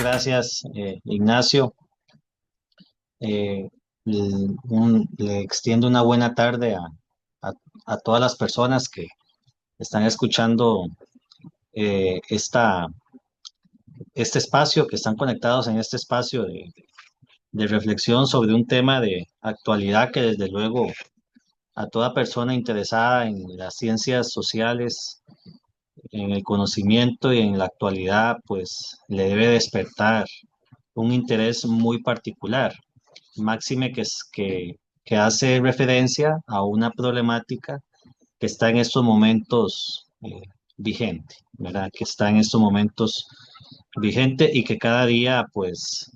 gracias, Ignacio. Eh, le extiendo una buena tarde a- a todas las personas que están escuchando este espacio, que están conectados en este espacio de reflexión sobre un tema de actualidad que desde luego a toda persona interesada en las ciencias sociales, en el conocimiento y en la actualidad, pues le debe despertar un interés muy particular. Máxime que hace referencia a una problemática que está en estos momentos vigente, ¿verdad? Que está en estos momentos vigente y que cada día pues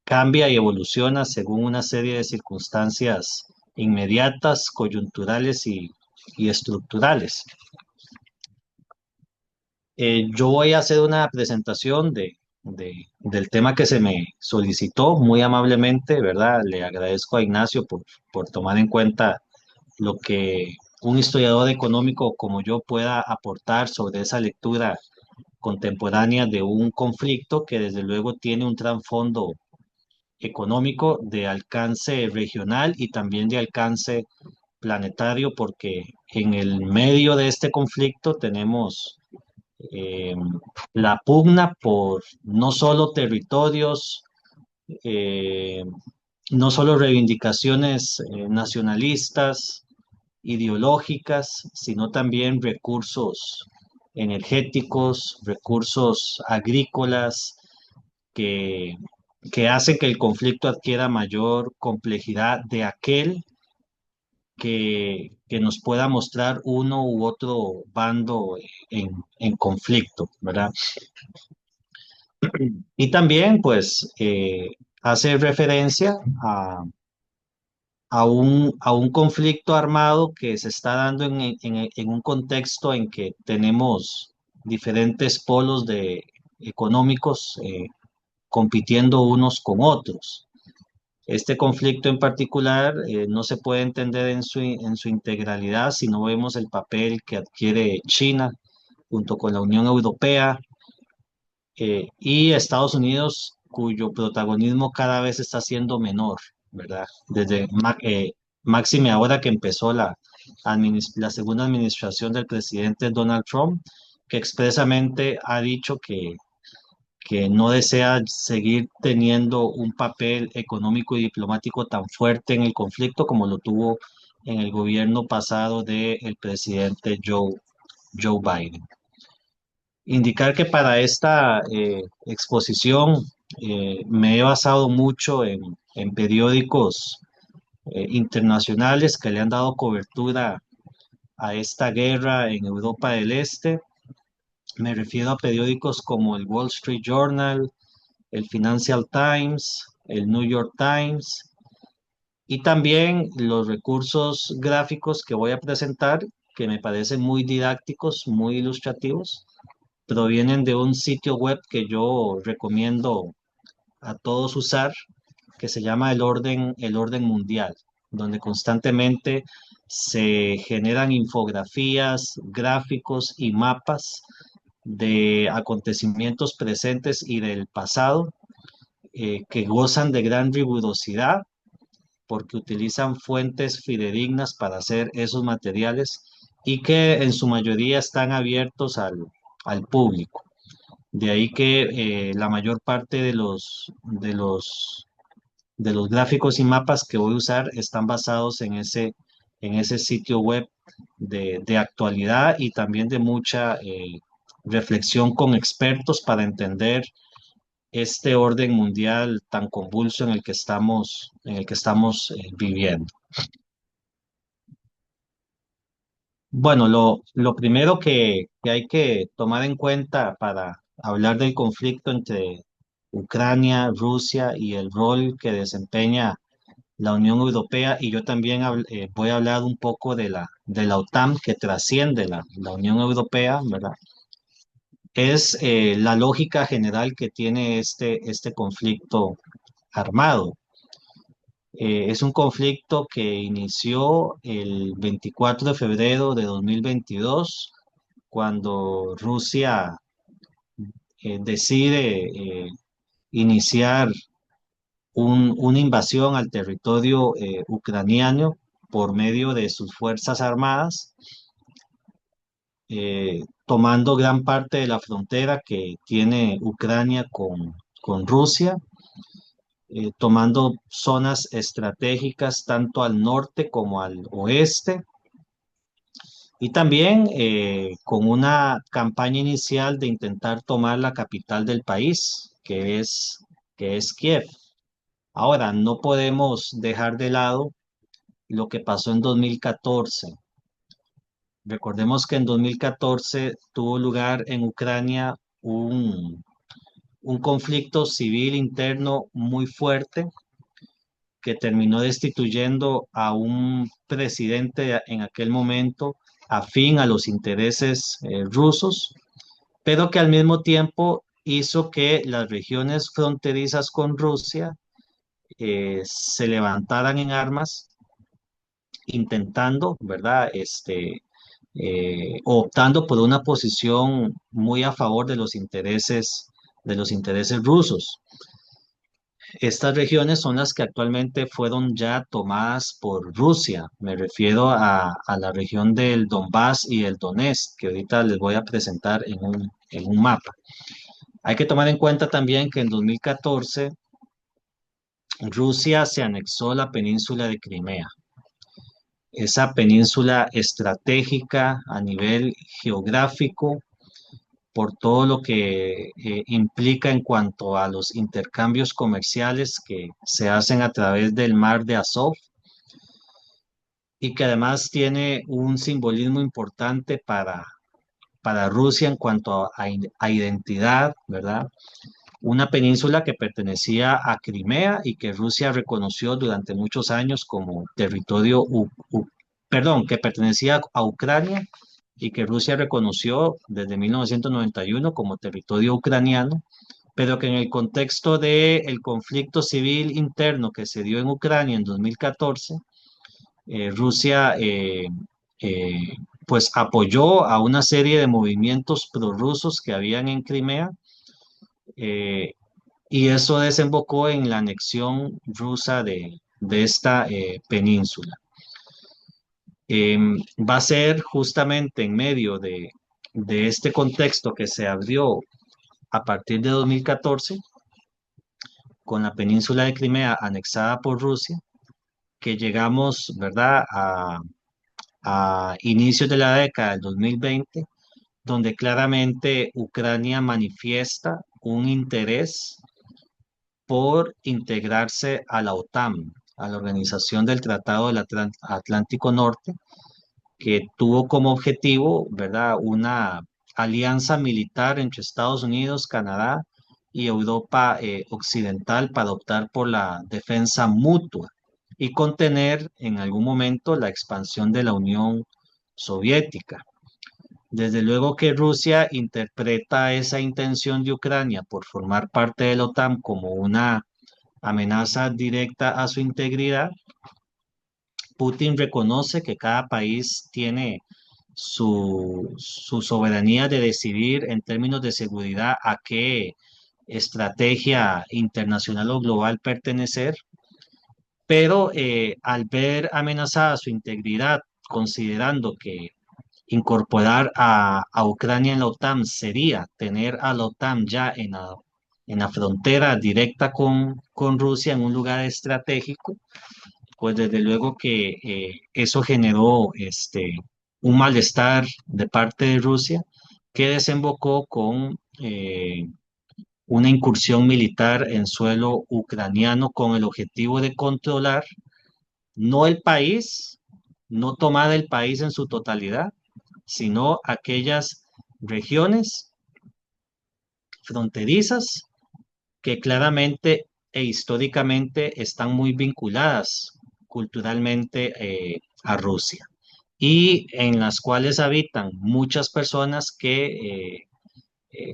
cambia y evoluciona según una serie de circunstancias inmediatas, coyunturales y estructurales. Yo voy a hacer una presentación del tema que se me solicitó muy amablemente, ¿verdad? Le agradezco a Ignacio por tomar en cuenta lo que un historiador económico como yo pueda aportar sobre esa lectura contemporánea de un conflicto que desde luego tiene un trasfondo económico de alcance regional y también de alcance planetario, porque en el medio de este conflicto tenemos eh, la pugna por no solo territorios, eh, no solo reivindicaciones nacionalistas, ideológicas, sino también recursos energéticos, recursos agrícolas que, que hacen que el conflicto adquiera mayor complejidad de aquel que nos pueda mostrar uno u otro bando en conflicto, ¿verdad? Y también, pues, hace referencia a un conflicto armado que se está dando en un contexto en que tenemos diferentes polos económicos compitiendo unos con otros. Este conflicto en particular no se puede entender en su integralidad si no vemos el papel que adquiere China junto con la Unión Europea y Estados Unidos, cuyo protagonismo cada vez está siendo menor, ¿verdad? Máxime ahora que empezó la segunda administración del presidente Donald Trump, que expresamente ha dicho que no desea seguir teniendo un papel económico y diplomático tan fuerte en el conflicto como lo tuvo en el gobierno pasado del presidente Joe Biden. Indicar que para esta exposición me he basado mucho en periódicos internacionales que le han dado cobertura a esta guerra en Europa del Este. Me refiero a periódicos como el Wall Street Journal, el Financial Times, el New York Times y también los recursos gráficos que voy a presentar, que me parecen muy didácticos, muy ilustrativos, provienen de un sitio web que yo recomiendo a todos usar, que se llama El Orden Mundial, donde constantemente se generan infografías, gráficos y mapas de acontecimientos presentes y del pasado que gozan de gran rigurosidad porque utilizan fuentes fidedignas para hacer esos materiales y que en su mayoría están abiertos al público. De ahí que la mayor parte de los gráficos y mapas que voy a usar están basados en ese sitio web de actualidad y también de mucha reflexión con expertos para entender este orden mundial tan convulso en el que estamos viviendo. Bueno, lo primero que hay que tomar en cuenta para hablar del conflicto entre Ucrania, Rusia y el rol que desempeña la Unión Europea, y yo también voy a hablar un poco de la OTAN que trasciende la Unión Europea, ¿verdad? Es la lógica general que tiene este conflicto armado. Es un conflicto que inició el 24 de febrero de 2022 cuando Rusia decide iniciar una invasión al territorio ucraniano por medio de sus fuerzas armadas, tomando gran parte de la frontera que tiene Ucrania con Rusia, tomando zonas estratégicas tanto al norte como al oeste, y también con una campaña inicial de intentar tomar la capital del país, que es Kiev. Ahora, no podemos dejar de lado lo que pasó en 2014. Recordemos que en 2014 tuvo lugar en Ucrania un conflicto civil interno muy fuerte que terminó destituyendo a un presidente en aquel momento afín a los intereses rusos, pero que al mismo tiempo hizo que las regiones fronterizas con Rusia se levantaran en armas intentando, ¿verdad? Optando por una posición muy a favor de los intereses rusos. Estas regiones son las que actualmente fueron ya tomadas por Rusia. Me refiero a la región del Donbass y el Donetsk, que ahorita les voy a presentar en un mapa. Hay que tomar en cuenta también que en 2014 Rusia se anexó la península de Crimea. Esa península estratégica a nivel geográfico por todo lo que implica en cuanto a los intercambios comerciales que se hacen a través del mar de Azov y que además tiene un simbolismo importante para Rusia en cuanto a identidad, ¿verdad? Una península que pertenecía a Crimea y que Rusia reconoció durante muchos años como territorio, perdón, que pertenecía a Ucrania y que Rusia reconoció desde 1991 como territorio ucraniano, pero que en el contexto del conflicto civil interno que se dio en Ucrania en 2014, Rusia eh, pues apoyó a una serie de movimientos prorrusos que habían en Crimea, eh, y eso desembocó en la anexión rusa de esta península. Va a ser justamente en medio de este contexto que se abrió a partir de 2014, con la península de Crimea anexada por Rusia, que llegamos, ¿verdad?, a inicios de la década del 2020, donde claramente Ucrania manifiesta un interés por integrarse a la OTAN, a la Organización del Tratado del Atlántico Norte, que tuvo como objetivo, ¿verdad?, una alianza militar entre Estados Unidos, Canadá y Europa Occidental para optar por la defensa mutua y contener en algún momento la expansión de la Unión Soviética. Desde luego que Rusia interpreta esa intención de Ucrania por formar parte de la OTAN como una amenaza directa a su integridad. Putin reconoce que cada país tiene su soberanía de decidir en términos de seguridad a qué estrategia internacional o global pertenecer, pero al ver amenazada su integridad, considerando que incorporar a Ucrania en la OTAN sería tener a la OTAN ya en la frontera directa con Rusia en un lugar estratégico, pues desde luego que eso generó un malestar de parte de Rusia que desembocó con una incursión militar en suelo ucraniano con el objetivo de controlar no el país, no tomar el país en su totalidad, sino aquellas regiones fronterizas que claramente e históricamente están muy vinculadas culturalmente a Rusia y en las cuales habitan muchas personas que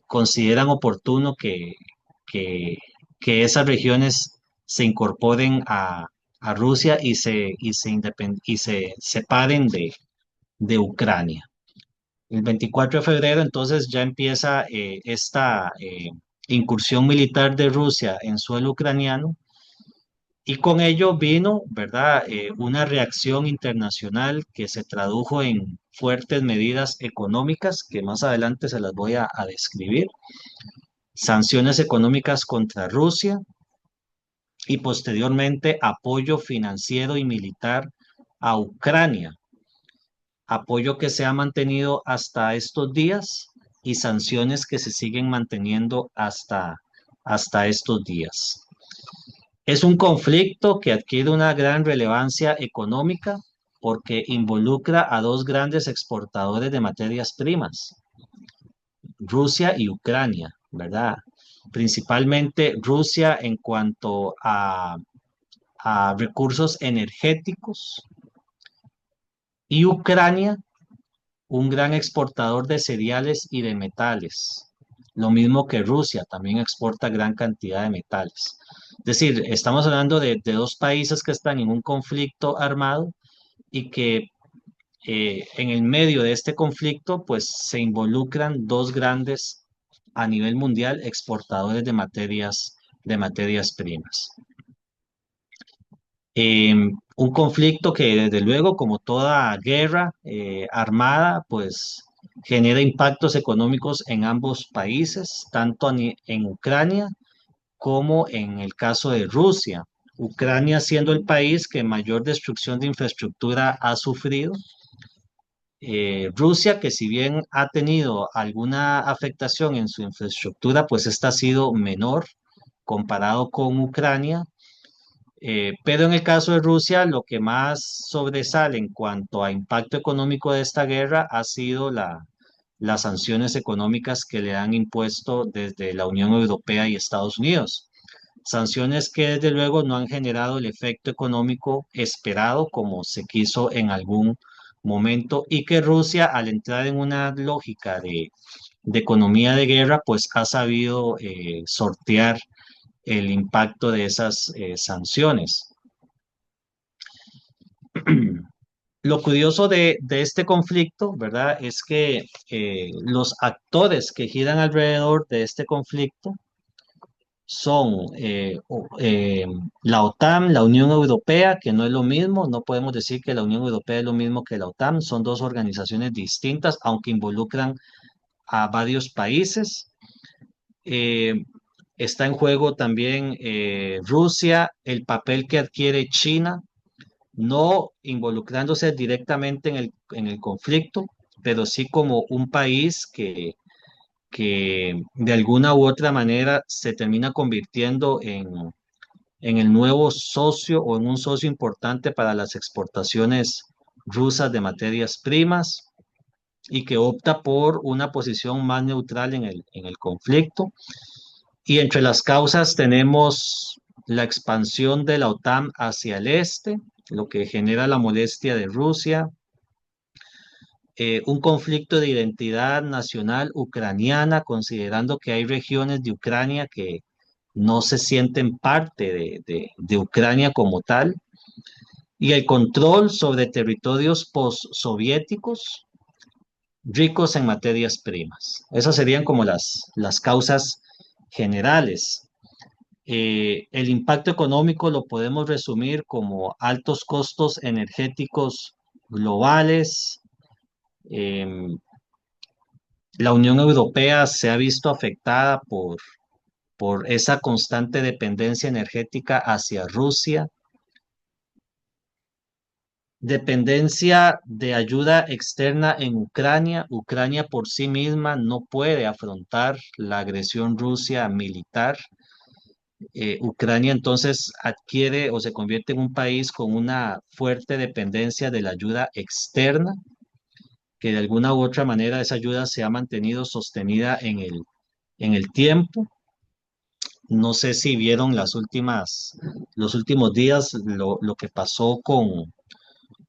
consideran oportuno que, que esas regiones se incorporen a Rusia y se separen de Ucrania. El 24 de febrero entonces ya empieza esta incursión militar de Rusia en suelo ucraniano y con ello vino, ¿verdad? Una reacción internacional que se tradujo en fuertes medidas económicas que más adelante se las voy a describir, sanciones económicas contra Rusia y posteriormente apoyo financiero y militar a Ucrania, apoyo que se ha mantenido hasta estos días y sanciones que se siguen manteniendo hasta estos días. Es un conflicto que adquiere una gran relevancia económica porque involucra a dos grandes exportadores de materias primas, Rusia y Ucrania, ¿verdad? Principalmente Rusia en cuanto a recursos energéticos y Ucrania, un gran exportador de cereales y de metales. Lo mismo que Rusia, también exporta gran cantidad de metales. Es decir, estamos hablando de dos países que están en un conflicto armado y que en el medio de este conflicto, pues se involucran dos grandes a nivel mundial exportadores de materias primas. Un conflicto que desde luego, como toda guerra armada, pues genera impactos económicos en ambos países, tanto en Ucrania como en el caso de Rusia. Ucrania siendo el país que mayor destrucción de infraestructura ha sufrido. Rusia, que si bien ha tenido alguna afectación en su infraestructura, pues esta ha sido menor comparado con Ucrania. Pero en el caso de Rusia, lo que más sobresale en cuanto a impacto económico de esta guerra ha sido las sanciones económicas que le han impuesto desde la Unión Europea y Estados Unidos. Sanciones que desde luego no han generado el efecto económico esperado como se quiso en algún momento y que Rusia, al entrar en una lógica de economía de guerra, pues ha sabido sortear el impacto de esas sanciones. Lo curioso de este conflicto, ¿verdad? Es que los actores que giran alrededor de este conflicto son la OTAN, la Unión Europea, que no es lo mismo, no podemos decir que la Unión Europea es lo mismo que la OTAN, son dos organizaciones distintas, aunque involucran a varios países. Eh, Está en juego también Rusia, el papel que adquiere China, no involucrándose directamente en el conflicto, pero sí como un país que de alguna u otra manera se termina convirtiendo en el nuevo socio o en un socio importante para las exportaciones rusas de materias primas y que opta por una posición más neutral en el conflicto. Y entre las causas tenemos la expansión de la OTAN hacia el este, lo que genera la molestia de Rusia, un conflicto de identidad nacional ucraniana, considerando que hay regiones de Ucrania que no se sienten parte de Ucrania como tal, y el control sobre territorios postsoviéticos ricos en materias primas. Esas serían como las causas generales. El impacto económico lo podemos resumir como altos costos energéticos globales. em, la Unión Europea se ha visto afectada por esa constante dependencia energética hacia Rusia, dependencia de ayuda externa en Ucrania. Ucrania por sí misma no puede afrontar la agresión rusa militar. Ucrania entonces adquiere o se convierte en un país con una fuerte dependencia de la ayuda externa, que de alguna u otra manera esa ayuda se ha mantenido sostenida en el tiempo. No sé si vieron los últimos días lo que pasó con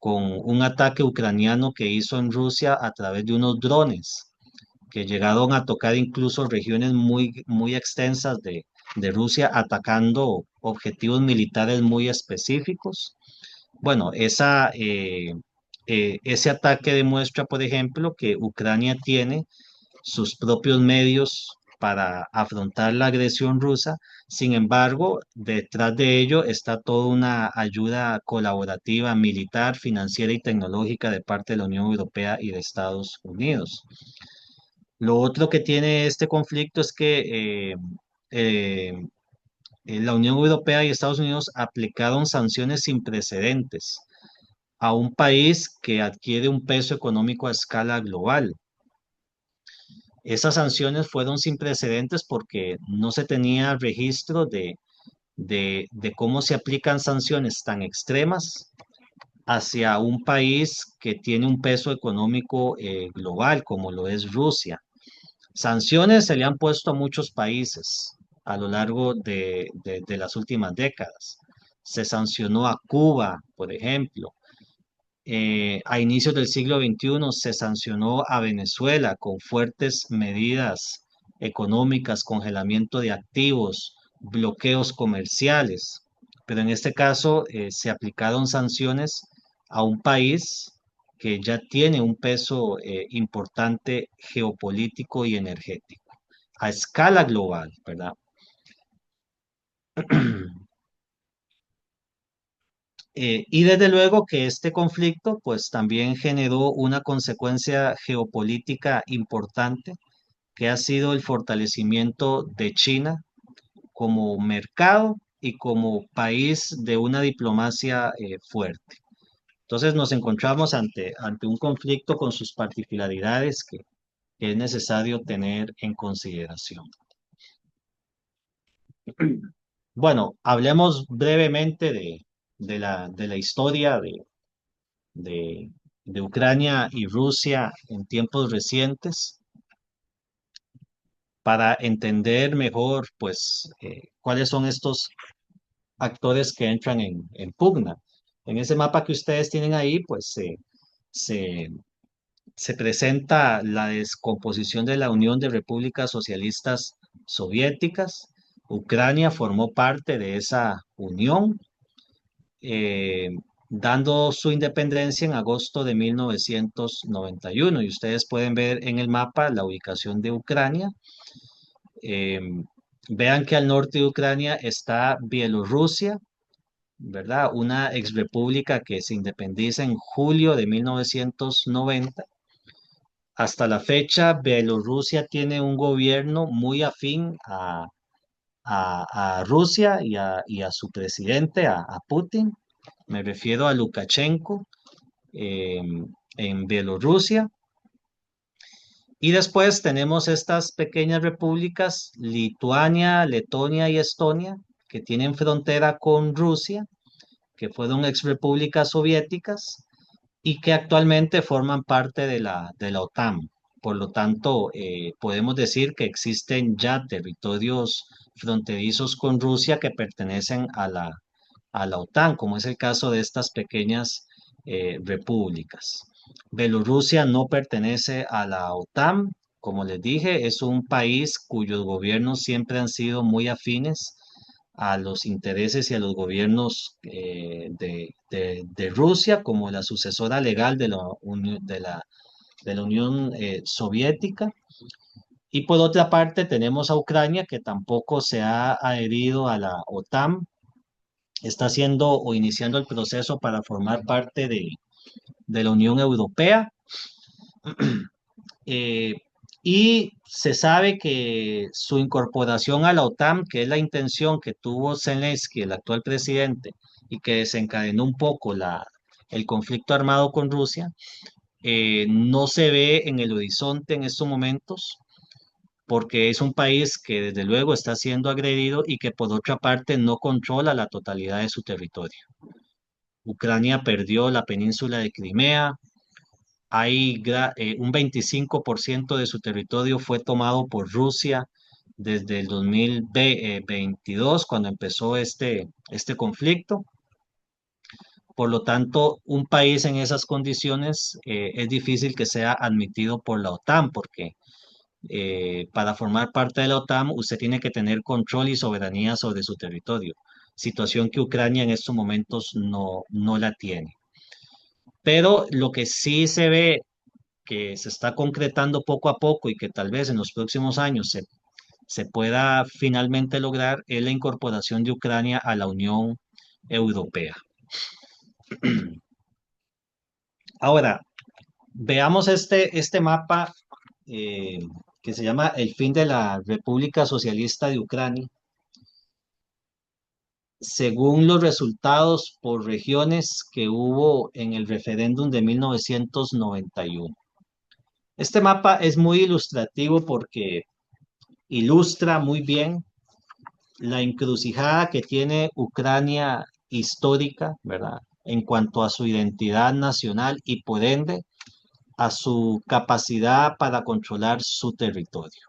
un ataque ucraniano que hizo en Rusia a través de unos drones que llegaron a tocar incluso regiones muy extensas de Rusia, atacando objetivos militares muy específicos. Bueno, Ese ataque demuestra, por ejemplo, que Ucrania tiene sus propios medios para afrontar la agresión rusa. Sin embargo, detrás de ello está toda una ayuda colaborativa militar, financiera y tecnológica de parte de la Unión Europea y de Estados Unidos. Lo otro que tiene este conflicto es que eh, la Unión Europea y Estados Unidos aplicaron sanciones sin precedentes a un país que adquiere un peso económico a escala global. Esas sanciones fueron sin precedentes porque no se tenía registro de cómo se aplican sanciones tan extremas hacia un país que tiene un peso económico global, como lo es Rusia. Sanciones se le han puesto a muchos países a lo largo de las últimas décadas. Se sancionó a Cuba, por ejemplo. A inicios del siglo XXI se sancionó a Venezuela con fuertes medidas económicas, congelamiento de activos, bloqueos comerciales, pero en este caso se aplicaron sanciones a un país que ya tiene un peso importante geopolítico y energético a escala global, ¿verdad? Y desde luego que este conflicto pues también generó una consecuencia geopolítica importante que ha sido el fortalecimiento de China como mercado y como país de una diplomacia fuerte. Entonces nos encontramos ante un conflicto con sus particularidades que es necesario tener en consideración. Bueno, hablemos brevemente de la historia de, de Ucrania y Rusia en tiempos recientes para entender mejor, pues, cuáles son estos actores que entran en pugna. En ese mapa que ustedes tienen ahí, pues, se, se presenta la descomposición de la Unión de Repúblicas Socialistas Soviéticas. Ucrania formó parte de esa unión eh, dando su independencia en agosto de 1991. Y ustedes pueden ver en el mapa la ubicación de Ucrania. Eh, Vean que al norte de Ucrania está Bielorrusia, ¿verdad? Una exrepública que se independiza en julio de 1990. Hasta la fecha, Bielorrusia tiene un gobierno muy afín a Rusia y a su presidente, a Putin. Me refiero a Lukashenko eh, en Bielorrusia. Y después tenemos estas pequeñas repúblicas, Lituania, Letonia y Estonia, que tienen frontera con Rusia, que fueron ex repúblicas soviéticas y que actualmente forman parte de la OTAN. Por lo tanto, podemos decir que existen ya territorios fronterizos con Rusia que pertenecen a la OTAN, como es el caso de estas pequeñas repúblicas. Bielorrusia no pertenece a la OTAN, como les dije, es un país cuyos gobiernos siempre han sido muy afines a los intereses y a los gobiernos de Rusia como la sucesora legal de la Unión Soviética. Y por otra parte tenemos a Ucrania que tampoco se ha adherido a la OTAN, está haciendo o iniciando el proceso para formar parte de la Unión Europea. eh, y se sabe que su incorporación a la OTAN, que es la intención que tuvo Zelensky, el actual presidente, y que desencadenó un poco el conflicto armado con Rusia, no se ve en el horizonte en estos momentos, porque es un país que desde luego está siendo agredido y que por otra parte no controla la totalidad de su territorio. Ucrania perdió la península de Crimea, un 25% de su territorio fue tomado por Rusia desde el 2022, cuando empezó este conflicto. Por lo tanto, un país en esas condiciones es difícil que sea admitido por la OTAN, porque para formar parte de la OTAN usted tiene que tener control y soberanía sobre su territorio, situación que Ucrania en estos momentos no la tiene. Pero lo que sí se ve que se está concretando poco a poco y que tal vez en los próximos años se pueda finalmente lograr es la incorporación de Ucrania a la Unión Europea. Ahora, veamos este mapa eh, que se llama El fin de la República Socialista de Ucrania, según los resultados por regiones que hubo en el referéndum de 1991. Este mapa es muy ilustrativo porque ilustra muy bien la encrucijada que tiene Ucrania histórica, ¿verdad? En cuanto a su identidad nacional y por ende a su capacidad para controlar su territorio.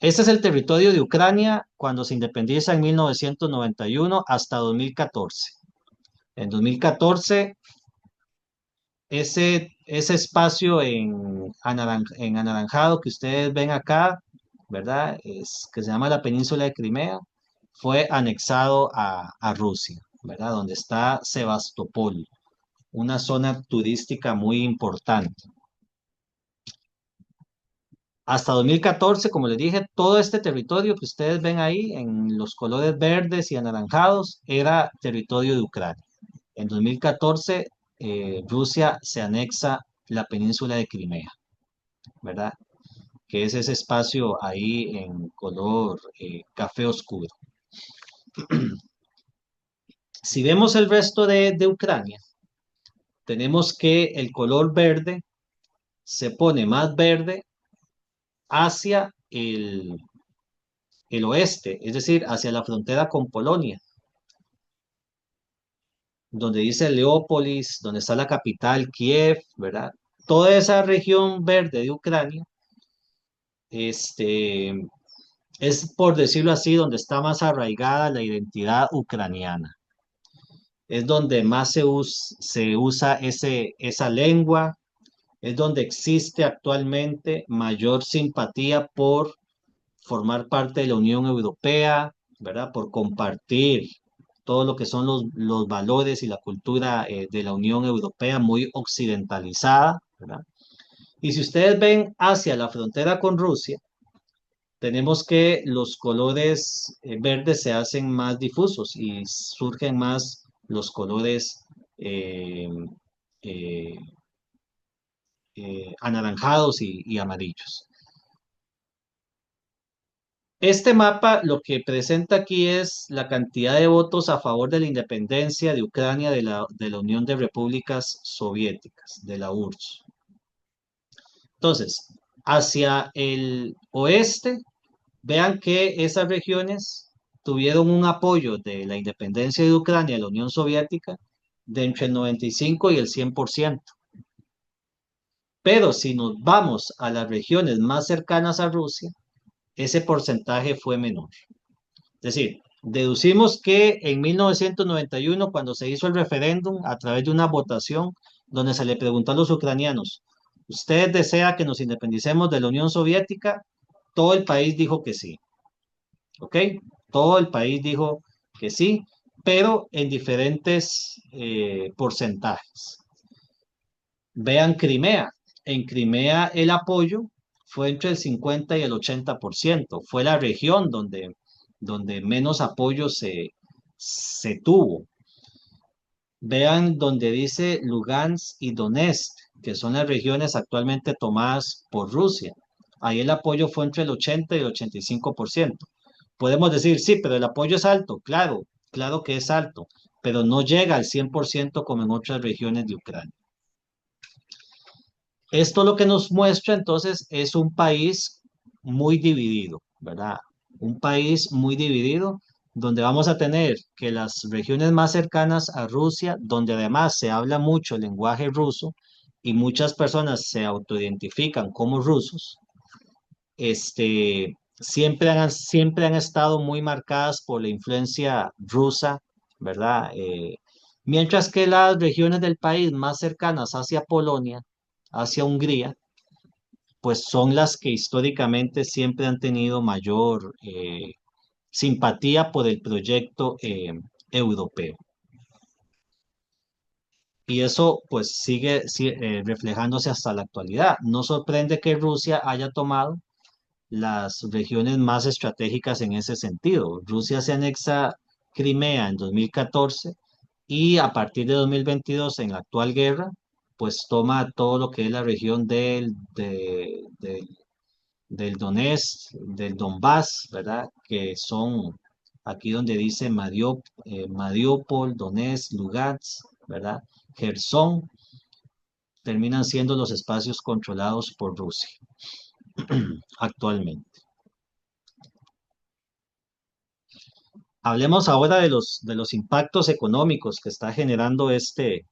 Este es el territorio de Ucrania cuando se independiza en 1991 hasta 2014. En 2014, ese espacio en anaranjado que ustedes ven acá, ¿verdad? Que se llama la península de Crimea, fue anexado a Rusia, ¿verdad? Donde está Sebastopol, una zona turística muy importante. Hasta 2014, como les dije, todo este territorio que ustedes ven ahí en los colores verdes y anaranjados era territorio de Ucrania. En 2014, Rusia se anexa la península de Crimea, ¿verdad? Que es ese espacio ahí en color café oscuro. Si vemos el resto de Ucrania, tenemos que el color verde se pone más verde hacia el oeste, es decir, hacia la frontera con Polonia, donde dice Leópolis, donde está la capital, Kiev, ¿verdad? Toda esa región verde de Ucrania, este, es por decirlo así, donde está más arraigada la identidad ucraniana. Es donde más se usa esa lengua, es donde existe actualmente mayor simpatía por formar parte de la Unión Europea, ¿verdad? Por compartir todo lo que son los valores y la cultura de la Unión Europea muy occidentalizada, ¿verdad? Y si ustedes ven hacia la frontera con Rusia, tenemos que los colores verdes se hacen más difusos y surgen más los colores eh, eh, anaranjados y amarillos. Este mapa lo que presenta aquí es la cantidad de votos a favor de la independencia de Ucrania de la Unión de Repúblicas Soviéticas, de la URSS. Entonces, hacia el oeste, vean que esas regiones tuvieron un apoyo de la independencia de Ucrania de la Unión Soviética de entre el 95 y el 100%. Pero si nos vamos a las regiones más cercanas a Rusia, ese porcentaje fue menor. Es decir, deducimos que en 1991, cuando se hizo el referéndum, a través de una votación donde se le preguntó a los ucranianos, ¿usted desea que nos independicemos de la Unión Soviética? Todo el país dijo que sí, ¿ok? Todo el país dijo que sí, pero en diferentes porcentajes. Vean Crimea. En Crimea el apoyo fue entre el 50 y el 80%. Fue la región donde menos apoyo se tuvo. Vean donde dice Lugansk y Donetsk, que son las regiones actualmente tomadas por Rusia. Ahí el apoyo fue entre el 80 y el 85%. Podemos decir, sí, pero el apoyo es alto. Claro, claro que es alto, pero no llega al 100% como en otras regiones de Ucrania. Esto lo que nos muestra entonces es un país muy dividido, ¿verdad? Un país muy dividido donde vamos a tener que las regiones más cercanas a Rusia, donde además se habla mucho el lenguaje ruso y muchas personas se autoidentifican como rusos, siempre han estado muy marcadas por la influencia rusa, ¿verdad? Mientras que las regiones del país más cercanas hacia Polonia, hacia Hungría, pues son las que históricamente siempre han tenido mayor simpatía por el proyecto europeo. Y eso pues reflejándose hasta la actualidad. No sorprende que Rusia haya tomado las regiones más estratégicas en ese sentido. Rusia se anexa Crimea en 2014 y a partir de 2022, en la actual guerra, pues toma todo lo que es la región del Donetsk, del Donbass, ¿verdad? Que son aquí donde dice Mariupol, Donetsk, Lugansk, ¿verdad? Gerson, terminan siendo los espacios controlados por Rusia actualmente. Hablemos ahora de los impactos económicos que está generando este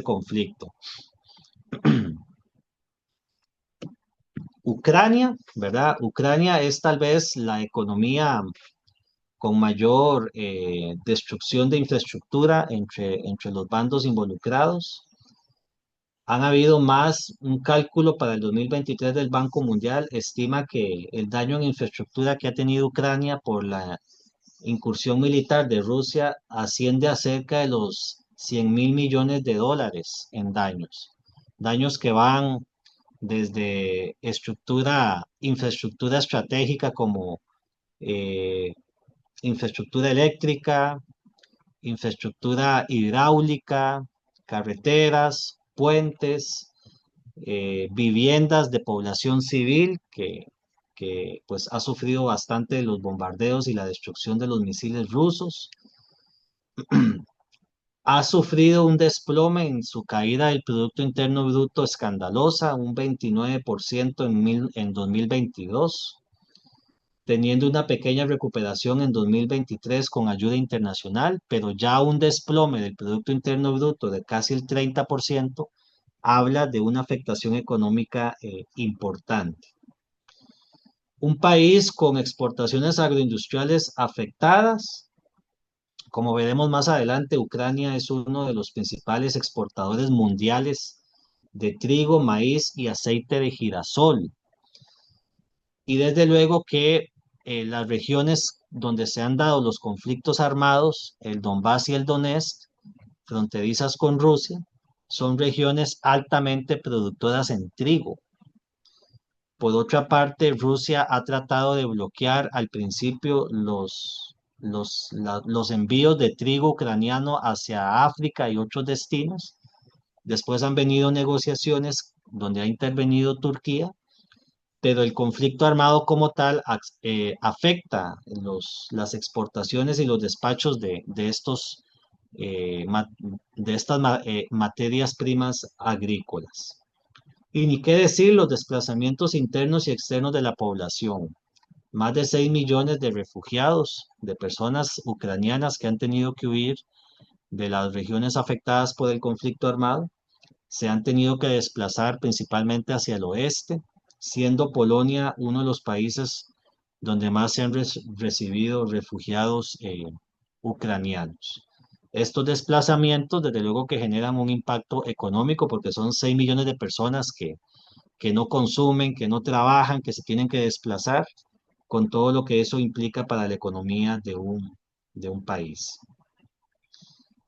conflicto. Ucrania, ¿verdad? Ucrania es tal vez la economía con mayor destrucción de infraestructura entre los bandos involucrados. Han habido más, un cálculo para el 2023 del Banco Mundial estima que el daño en infraestructura que ha tenido Ucrania por la incursión militar de Rusia asciende a cerca de los 100.000 millones de dólares en daños. Daños que van desde infraestructura estratégica como eh, infraestructura eléctrica, infraestructura hidráulica, carreteras, puentes, viviendas de población civil que pues ha sufrido bastante de los bombardeos y la destrucción de los misiles rusos. Ha sufrido un desplome en su caída del Producto Interno Bruto escandalosa, un 29% en 2022, teniendo una pequeña recuperación en 2023 con ayuda internacional, pero ya un desplome del Producto Interno Bruto de casi el 30% habla de una afectación económica importante. Un país con exportaciones agroindustriales afectadas. Como veremos más adelante, Ucrania es uno de los principales exportadores mundiales de trigo, maíz y aceite de girasol. Y desde luego que las regiones donde se han dado los conflictos armados, el Donbass y el Donetsk, fronterizas con Rusia, son regiones altamente productoras en trigo. Por otra parte, Rusia ha tratado de bloquear al principio los envíos de trigo ucraniano hacia África y otros destinos. Después han venido negociaciones donde ha intervenido Turquía, pero el conflicto armado como tal afecta las exportaciones y los despachos de estas materias primas agrícolas. Y ni qué decir los desplazamientos internos y externos de la población. Más de 6 millones de refugiados, de personas ucranianas que han tenido que huir de las regiones afectadas por el conflicto armado, se han tenido que desplazar principalmente hacia el oeste, siendo Polonia uno de los países donde más se han recibido refugiados ucranianos. Estos desplazamientos, desde luego que generan un impacto económico porque son 6 millones de personas que no consumen, que no trabajan, que se tienen que desplazar, con todo lo que eso implica para la economía de un país.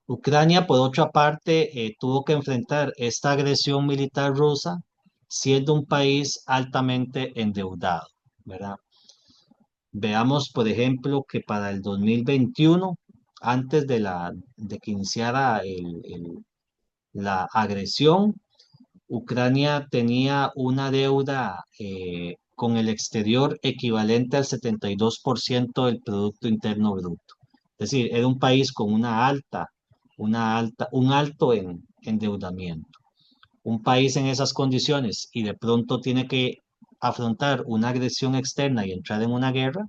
Ucrania, por otra parte, tuvo que enfrentar esta agresión militar rusa siendo un país altamente endeudado, ¿verdad? Veamos, por ejemplo, que para el 2021, antes de que iniciara la agresión, Ucrania tenía una deuda con el exterior equivalente al 72% del Producto Interno Bruto. Es decir, era un país con un alto endeudamiento. Un país en esas condiciones y de pronto tiene que afrontar una agresión externa y entrar en una guerra,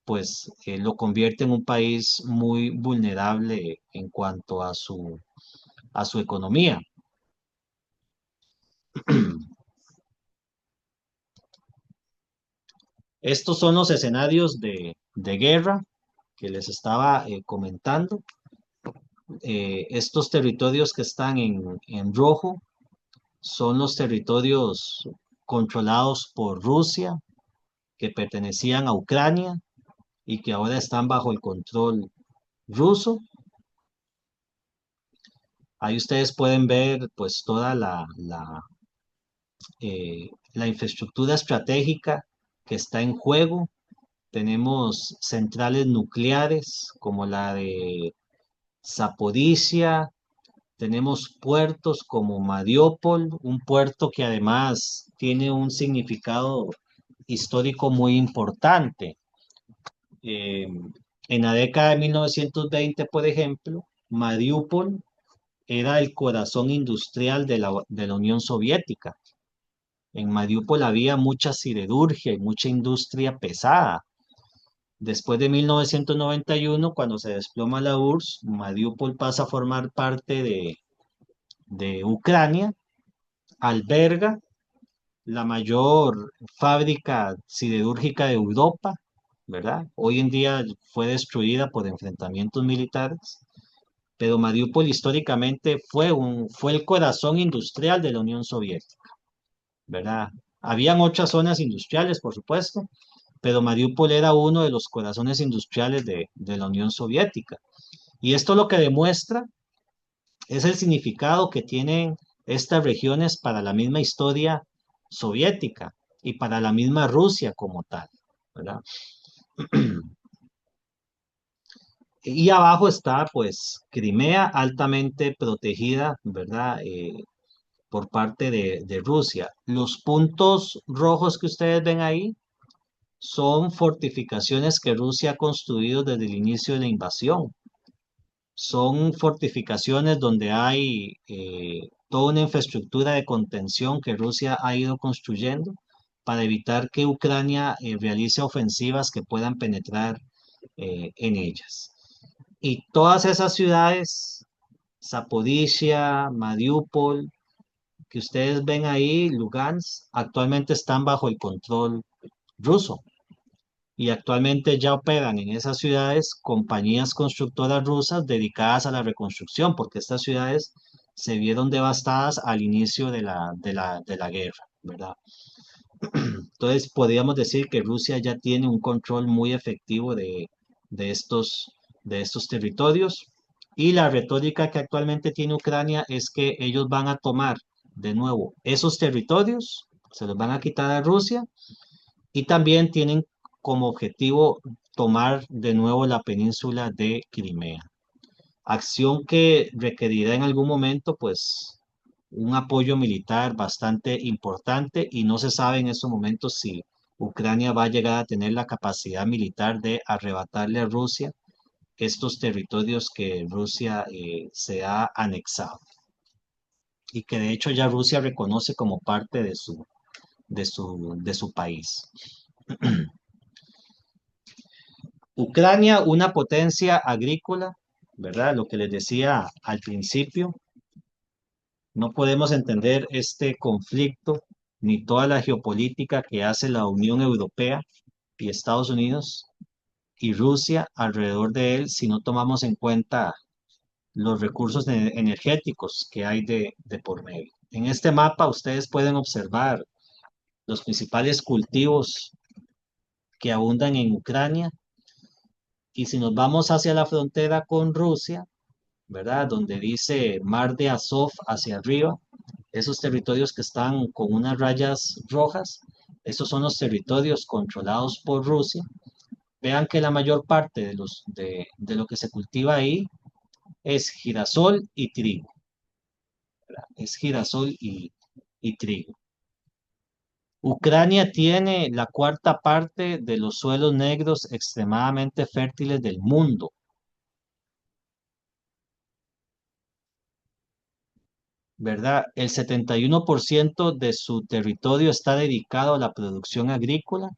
pues lo convierte en un país muy vulnerable en cuanto a a su economía. Estos son los escenarios de guerra que les estaba comentando. Estos territorios que están en rojo son los territorios controlados por Rusia, que pertenecían a Ucrania y que ahora están bajo el control ruso. Ahí ustedes pueden ver pues toda la infraestructura estratégica que está en juego. Tenemos centrales nucleares como la de Zaporizhia, tenemos puertos como Mariupol, un puerto que además tiene un significado histórico muy importante. Eh, en la década de 1920, por ejemplo, Mariupol era el corazón industrial de la Unión Soviética. En Mariupol había mucha siderurgia y mucha industria pesada. Después de 1991, cuando se desploma la URSS, Mariupol pasa a formar parte de Ucrania, alberga la mayor fábrica siderúrgica de Europa, ¿verdad? Hoy en día fue destruida por enfrentamientos militares, pero Mariupol históricamente fue el corazón industrial de la Unión Soviética, ¿verdad? Habían otras zonas industriales, por supuesto, pero Mariupol era uno de los corazones industriales de la Unión Soviética. Y esto lo que demuestra es el significado que tienen estas regiones para la misma historia soviética y para la misma Rusia como tal, ¿verdad? Y abajo está, pues, Crimea altamente protegida, ¿verdad? Por parte de Rusia. Los puntos rojos que ustedes ven ahí son fortificaciones que Rusia ha construido desde el inicio de la invasión. Son fortificaciones donde hay toda una infraestructura de contención que Rusia ha ido construyendo para evitar que Ucrania realice ofensivas que puedan penetrar en ellas. Y todas esas ciudades, Zaporizhia, Mariupol, que ustedes ven ahí, Lugansk, actualmente están bajo el control ruso y actualmente ya operan en esas ciudades compañías constructoras rusas dedicadas a la reconstrucción, porque estas ciudades se vieron devastadas al inicio de la guerra, ¿verdad? Entonces, podríamos decir que Rusia ya tiene un control muy efectivo de estos, de estos territorios y la retórica que actualmente tiene Ucrania es que ellos van a tomar de nuevo esos territorios, se los van a quitar a Rusia y también tienen como objetivo tomar de nuevo la península de Crimea. Acción que requerirá en algún momento, pues, un apoyo militar bastante importante y no se sabe en estos momentos si Ucrania va a llegar a tener la capacidad militar de arrebatarle a Rusia estos territorios que Rusia se ha anexado y que de hecho ya Rusia reconoce como parte de su país. Ucrania, una potencia agrícola, ¿verdad? Lo que les decía al principio, no podemos entender este conflicto ni toda la geopolítica que hace la Unión Europea y Estados Unidos y Rusia alrededor de él si no tomamos en cuenta los recursos energéticos que hay de por medio. En este mapa ustedes pueden observar los principales cultivos que abundan en Ucrania y si nos vamos hacia la frontera con Rusia, ¿verdad? Donde dice Mar de Azov hacia arriba, esos territorios que están con unas rayas rojas, esos son los territorios controlados por Rusia. Vean que la mayor parte de lo que se cultiva ahí es girasol y trigo, ¿verdad? Es girasol y trigo. Ucrania tiene la cuarta parte de los suelos negros extremadamente fértiles del mundo. ¿Verdad? El 71% de su territorio está dedicado a la producción agrícola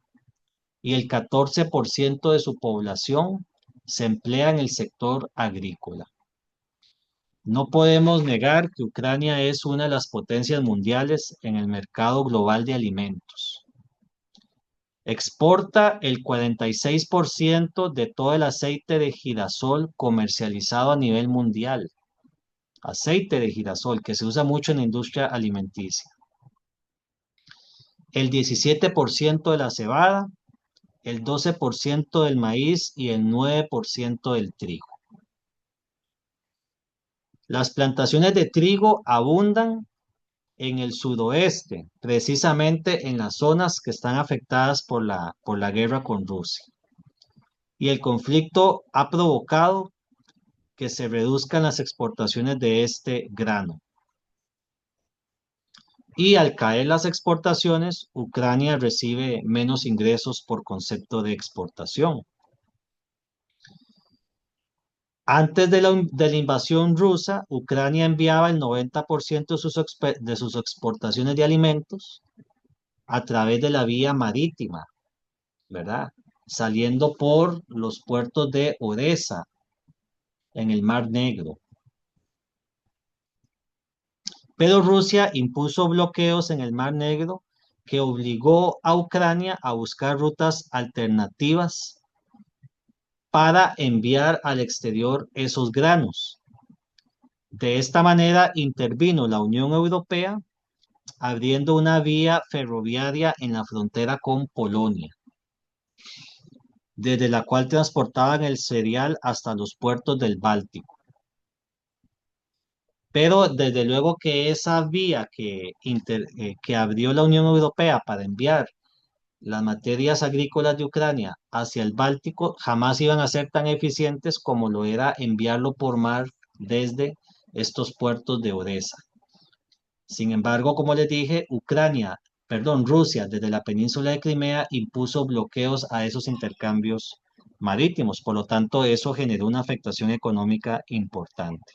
y el 14% de su población se emplea en el sector agrícola. No podemos negar que Ucrania es una de las potencias mundiales en el mercado global de alimentos. Exporta el 46% de todo el aceite de girasol comercializado a nivel mundial. Aceite de girasol que se usa mucho en la industria alimenticia. El 17% de la cebada, el 12% del maíz y el 9% del trigo. Las plantaciones de trigo abundan en el sudoeste, precisamente en las zonas que están afectadas por la guerra con Rusia. Y el conflicto ha provocado que se reduzcan las exportaciones de este grano. Y al caer las exportaciones, Ucrania recibe menos ingresos por concepto de exportación. Antes de la invasión rusa, Ucrania enviaba el 90% de sus exportaciones de alimentos a través de la vía marítima, ¿verdad? Saliendo por los puertos de Odessa en el Mar Negro. Pero Rusia impuso bloqueos en el Mar Negro que obligó a Ucrania a buscar rutas alternativas para enviar al exterior esos granos. De esta manera intervino la Unión Europea abriendo una vía ferroviaria en la frontera con Polonia, desde la cual transportaban el cereal hasta los puertos del Báltico. Pero desde luego que esa vía que abrió la Unión Europea para enviar las materias agrícolas de Ucrania hacia el Báltico jamás iban a ser tan eficientes como lo era enviarlo por mar desde estos puertos de Odessa. Sin embargo, como les dije, Rusia desde la península de Crimea impuso bloqueos a esos intercambios marítimos. Por lo tanto, eso generó una afectación económica importante.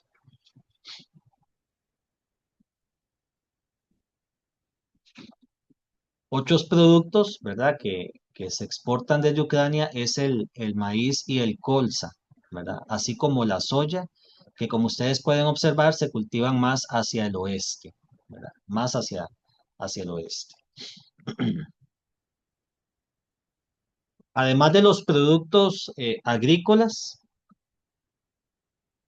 Otros productos, ¿verdad? Que se exportan desde Ucrania es el maíz y el colza, ¿verdad? Así como la soya, que como ustedes pueden observar, se cultivan más hacia el oeste, ¿verdad? Más hacia el oeste. Además de los productos agrícolas,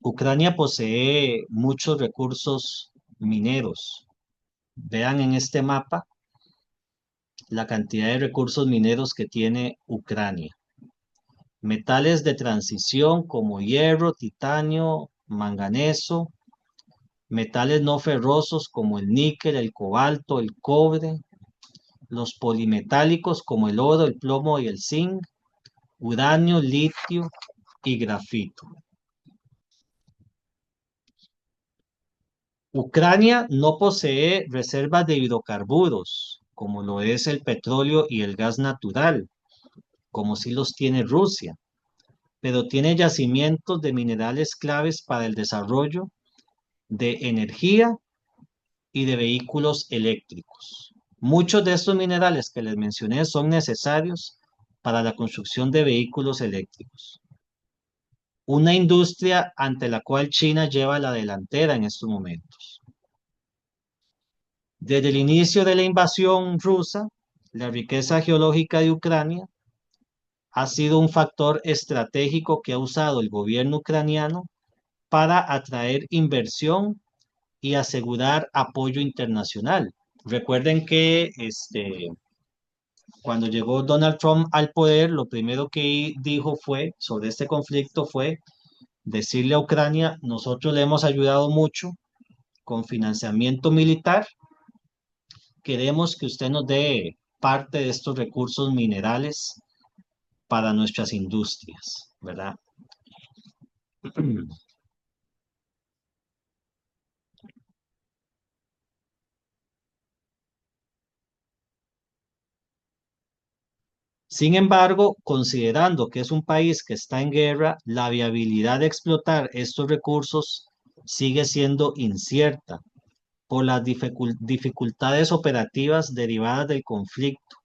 Ucrania posee muchos recursos mineros. Vean en este mapa la cantidad de recursos mineros que tiene Ucrania. Metales de transición como hierro, titanio, manganeso, metales no ferrosos como el níquel, el cobalto, el cobre, los polimetálicos como el oro, el plomo y el zinc, uranio, litio y grafito. Ucrania no posee reservas de hidrocarburos, como lo es el petróleo y el gas natural, como sí los tiene Rusia, pero tiene yacimientos de minerales claves para el desarrollo de energía y de vehículos eléctricos. Muchos de estos minerales que les mencioné son necesarios para la construcción de vehículos eléctricos, una industria ante la cual China lleva la delantera en estos momentos. Desde el inicio de la invasión rusa, la riqueza geológica de Ucrania ha sido un factor estratégico que ha usado el gobierno ucraniano para atraer inversión y asegurar apoyo internacional. Recuerden que cuando llegó Donald Trump al poder, lo primero que dijo sobre este conflicto fue decirle a Ucrania, nosotros le hemos ayudado mucho con financiamiento militar, queremos que usted nos dé parte de estos recursos minerales para nuestras industrias, ¿verdad? Sin embargo, considerando que es un país que está en guerra, la viabilidad de explotar estos recursos sigue siendo incierta por las dificultades operativas derivadas del conflicto,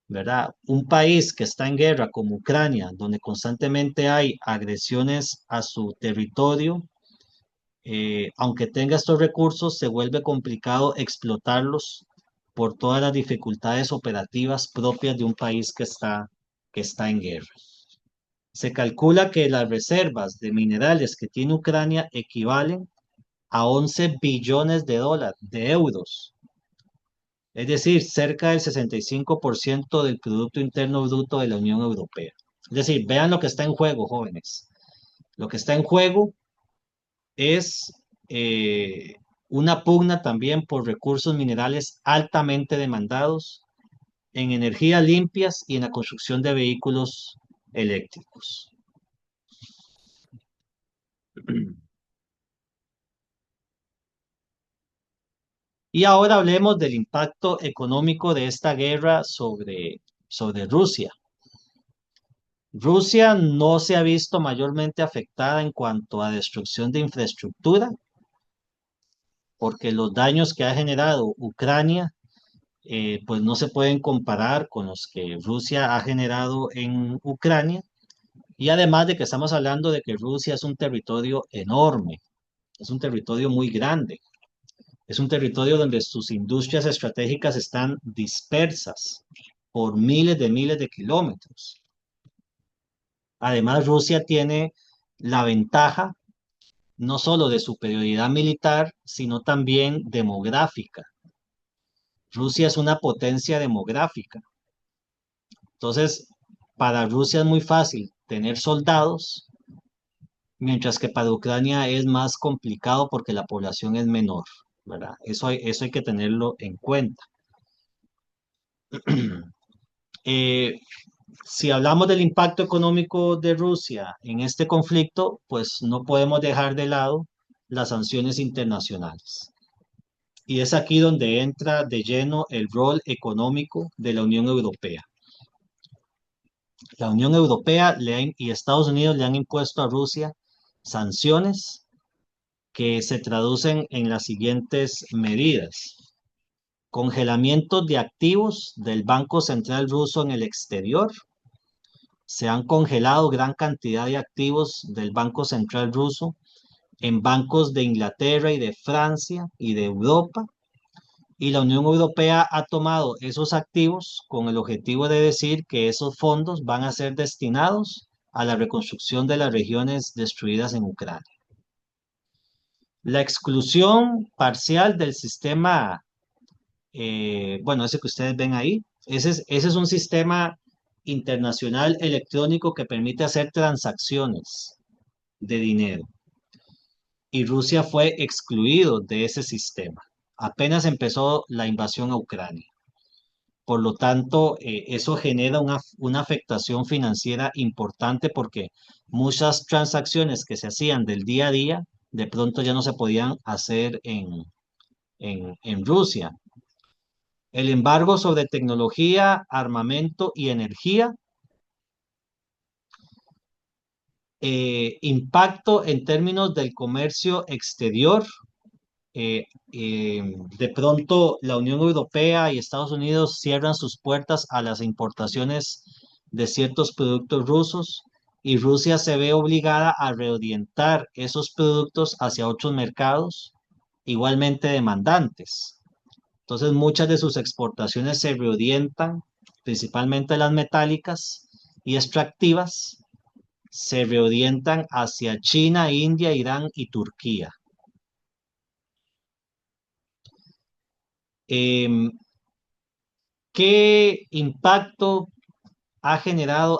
¿verdad? Un país que está en guerra como Ucrania, donde constantemente hay agresiones a su territorio, aunque tenga estos recursos, se vuelve complicado explotarlos por todas las dificultades operativas propias de un país que está en guerra. Se calcula que las reservas de minerales que tiene Ucrania equivalen a 11 billones de euros, es decir, cerca del 65% del Producto Interno Bruto de la Unión Europea. Es decir, vean lo que está en juego, jóvenes. Lo que está en juego es una pugna también por recursos minerales altamente demandados en energías limpias y en la construcción de vehículos eléctricos. Y ahora hablemos del impacto económico de esta guerra sobre Rusia. Rusia no se ha visto mayormente afectada en cuanto a destrucción de infraestructura, porque los daños que ha generado Ucrania, pues no se pueden comparar con los que Rusia ha generado en Ucrania. Y además de que estamos hablando de que Rusia es un territorio enorme, es un territorio muy grande, es un territorio donde sus industrias estratégicas están dispersas por miles de kilómetros. Además, Rusia tiene la ventaja no solo de superioridad militar, sino también demográfica. Rusia es una potencia demográfica. Entonces, para Rusia es muy fácil tener soldados, mientras que para Ucrania es más complicado porque la población es menor, ¿verdad? Eso hay que tenerlo en cuenta. Eh, si hablamos del impacto económico de Rusia en este conflicto, pues no podemos dejar de lado las sanciones internacionales. Y es aquí donde entra de lleno el rol económico de la Unión Europea. La Unión Europea y Estados Unidos le han impuesto a Rusia sanciones que se traducen en las siguientes medidas. Congelamiento de activos del Banco Central Ruso en el exterior. Se han congelado gran cantidad de activos del Banco Central Ruso en bancos de Inglaterra y de Francia y de Europa. Y la Unión Europea ha tomado esos activos con el objetivo de decir que esos fondos van a ser destinados a la reconstrucción de las regiones destruidas en Ucrania. La exclusión parcial del sistema, bueno, ese que ustedes ven ahí, ese es un sistema internacional electrónico que permite hacer transacciones de dinero. Y Rusia fue excluido de ese sistema. Apenas empezó la invasión a Ucrania. Por lo tanto, eso genera una afectación financiera importante porque muchas transacciones que se hacían del día a día, de pronto ya no se podían hacer en Rusia. El embargo sobre tecnología, armamento y energía, impacto en términos del comercio exterior. eh, eh, de pronto la Unión Europea y Estados Unidos cierran sus puertas a las importaciones de ciertos productos rusos y Rusia se ve obligada a reorientar esos productos hacia otros mercados igualmente demandantes. Entonces muchas de sus exportaciones se reorientan, principalmente las metálicas y extractivas, se reorientan hacia China, India, Irán y Turquía. Em, ¿Qué impacto han generado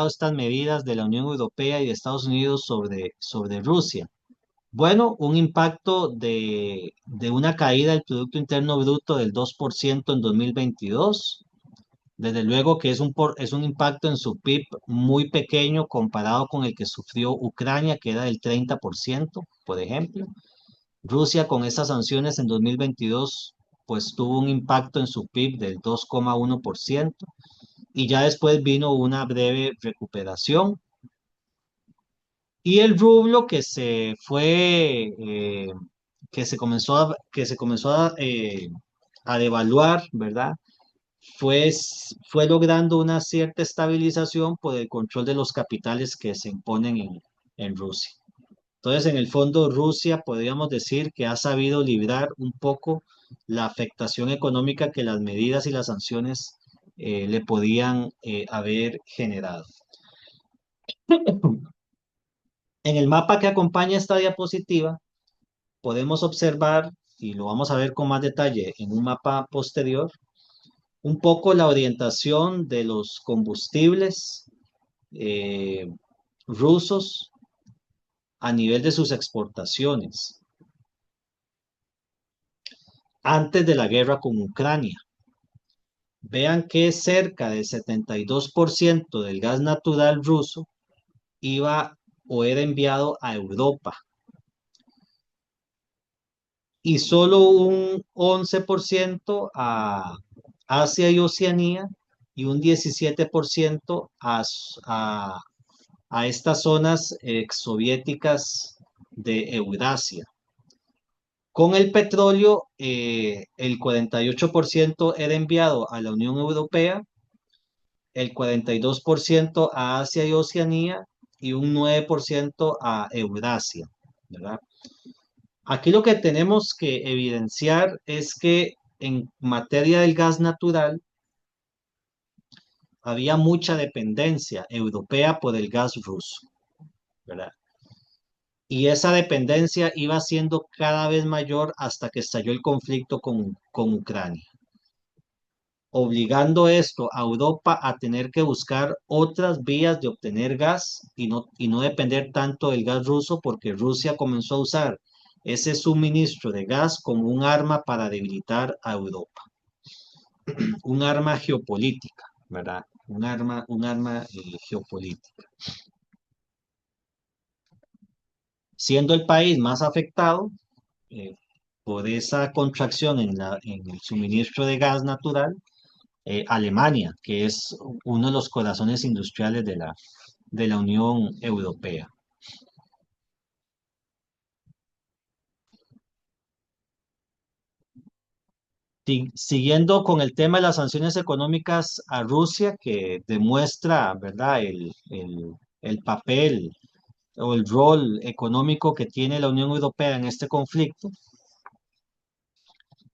estas medidas de la Unión Europea y de Estados Unidos sobre Rusia? Bueno, un impacto de una caída del Producto Interno Bruto del 2% en 2022. Desde luego que es un impacto en su PIB muy pequeño comparado con el que sufrió Ucrania, que era del 30%, por ejemplo. Rusia con estas sanciones en 2022 pues tuvo un impacto en su PIB del 2,1% y ya después vino una breve recuperación. Y el rublo que se comenzó a devaluar, ¿verdad? Fue logrando una cierta estabilización por el control de los capitales que se imponen en Rusia. Entonces, en el fondo, Rusia podríamos decir que ha sabido librar un poco la afectación económica que las medidas y las sanciones le podían haber generado. En el mapa que acompaña esta diapositiva, podemos observar, y lo vamos a ver con más detalle en un mapa posterior, un poco la orientación de los combustibles rusos a nivel de sus exportaciones antes de la guerra con Ucrania. Vean que cerca del 72% del gas natural ruso iba o era enviado a Europa y solo un 11% a Asia y Oceanía y un 17% a estas zonas exsoviéticas de Eurasia. Con el petróleo, el 48% era enviado a la Unión Europea, el 42% a Asia y Oceanía y un 9% a Eurasia, ¿verdad? Aquí lo que tenemos que evidenciar es que en materia del gas natural había mucha dependencia europea por el gas ruso, ¿verdad? Y esa dependencia iba siendo cada vez mayor hasta que estalló el conflicto con Ucrania, obligando esto a Europa a tener que buscar otras vías de obtener gas y no depender tanto del gas ruso, porque Rusia comenzó a usar ese suministro de gas como un arma para debilitar a Europa, un arma geopolítica, ¿verdad? Un arma geopolítica. Siendo el país más afectado eh, por esa contracción en el suministro de gas natural, Alemania, que es uno de los corazones industriales de la Unión Europea. Siguiendo con el tema de las sanciones económicas a Rusia, que demuestra, ¿verdad?, el papel o el rol económico que tiene la Unión Europea en este conflicto.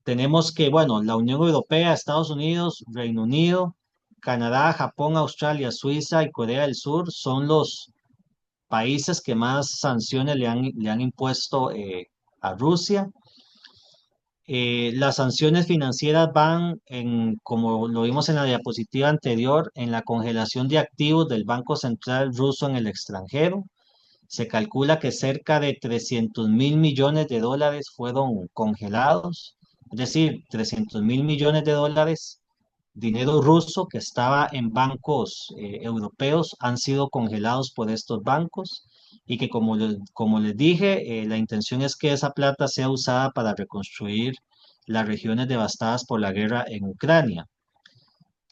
Tenemos que, bueno, la Unión Europea, Estados Unidos, Reino Unido, Canadá, Japón, Australia, Suiza y Corea del Sur son los países que más sanciones le han impuesto a Rusia. Las sanciones financieras van en, como lo vimos en la diapositiva anterior, en la congelación de activos del Banco Central ruso en el extranjero. Se calcula que cerca de 300.000 millones de dólares fueron congelados, es decir, 300.000 millones de dólares, dinero ruso que estaba en bancos europeos, han sido congelados por estos bancos y que como les dije, la intención es que esa plata sea usada para reconstruir las regiones devastadas por la guerra en Ucrania.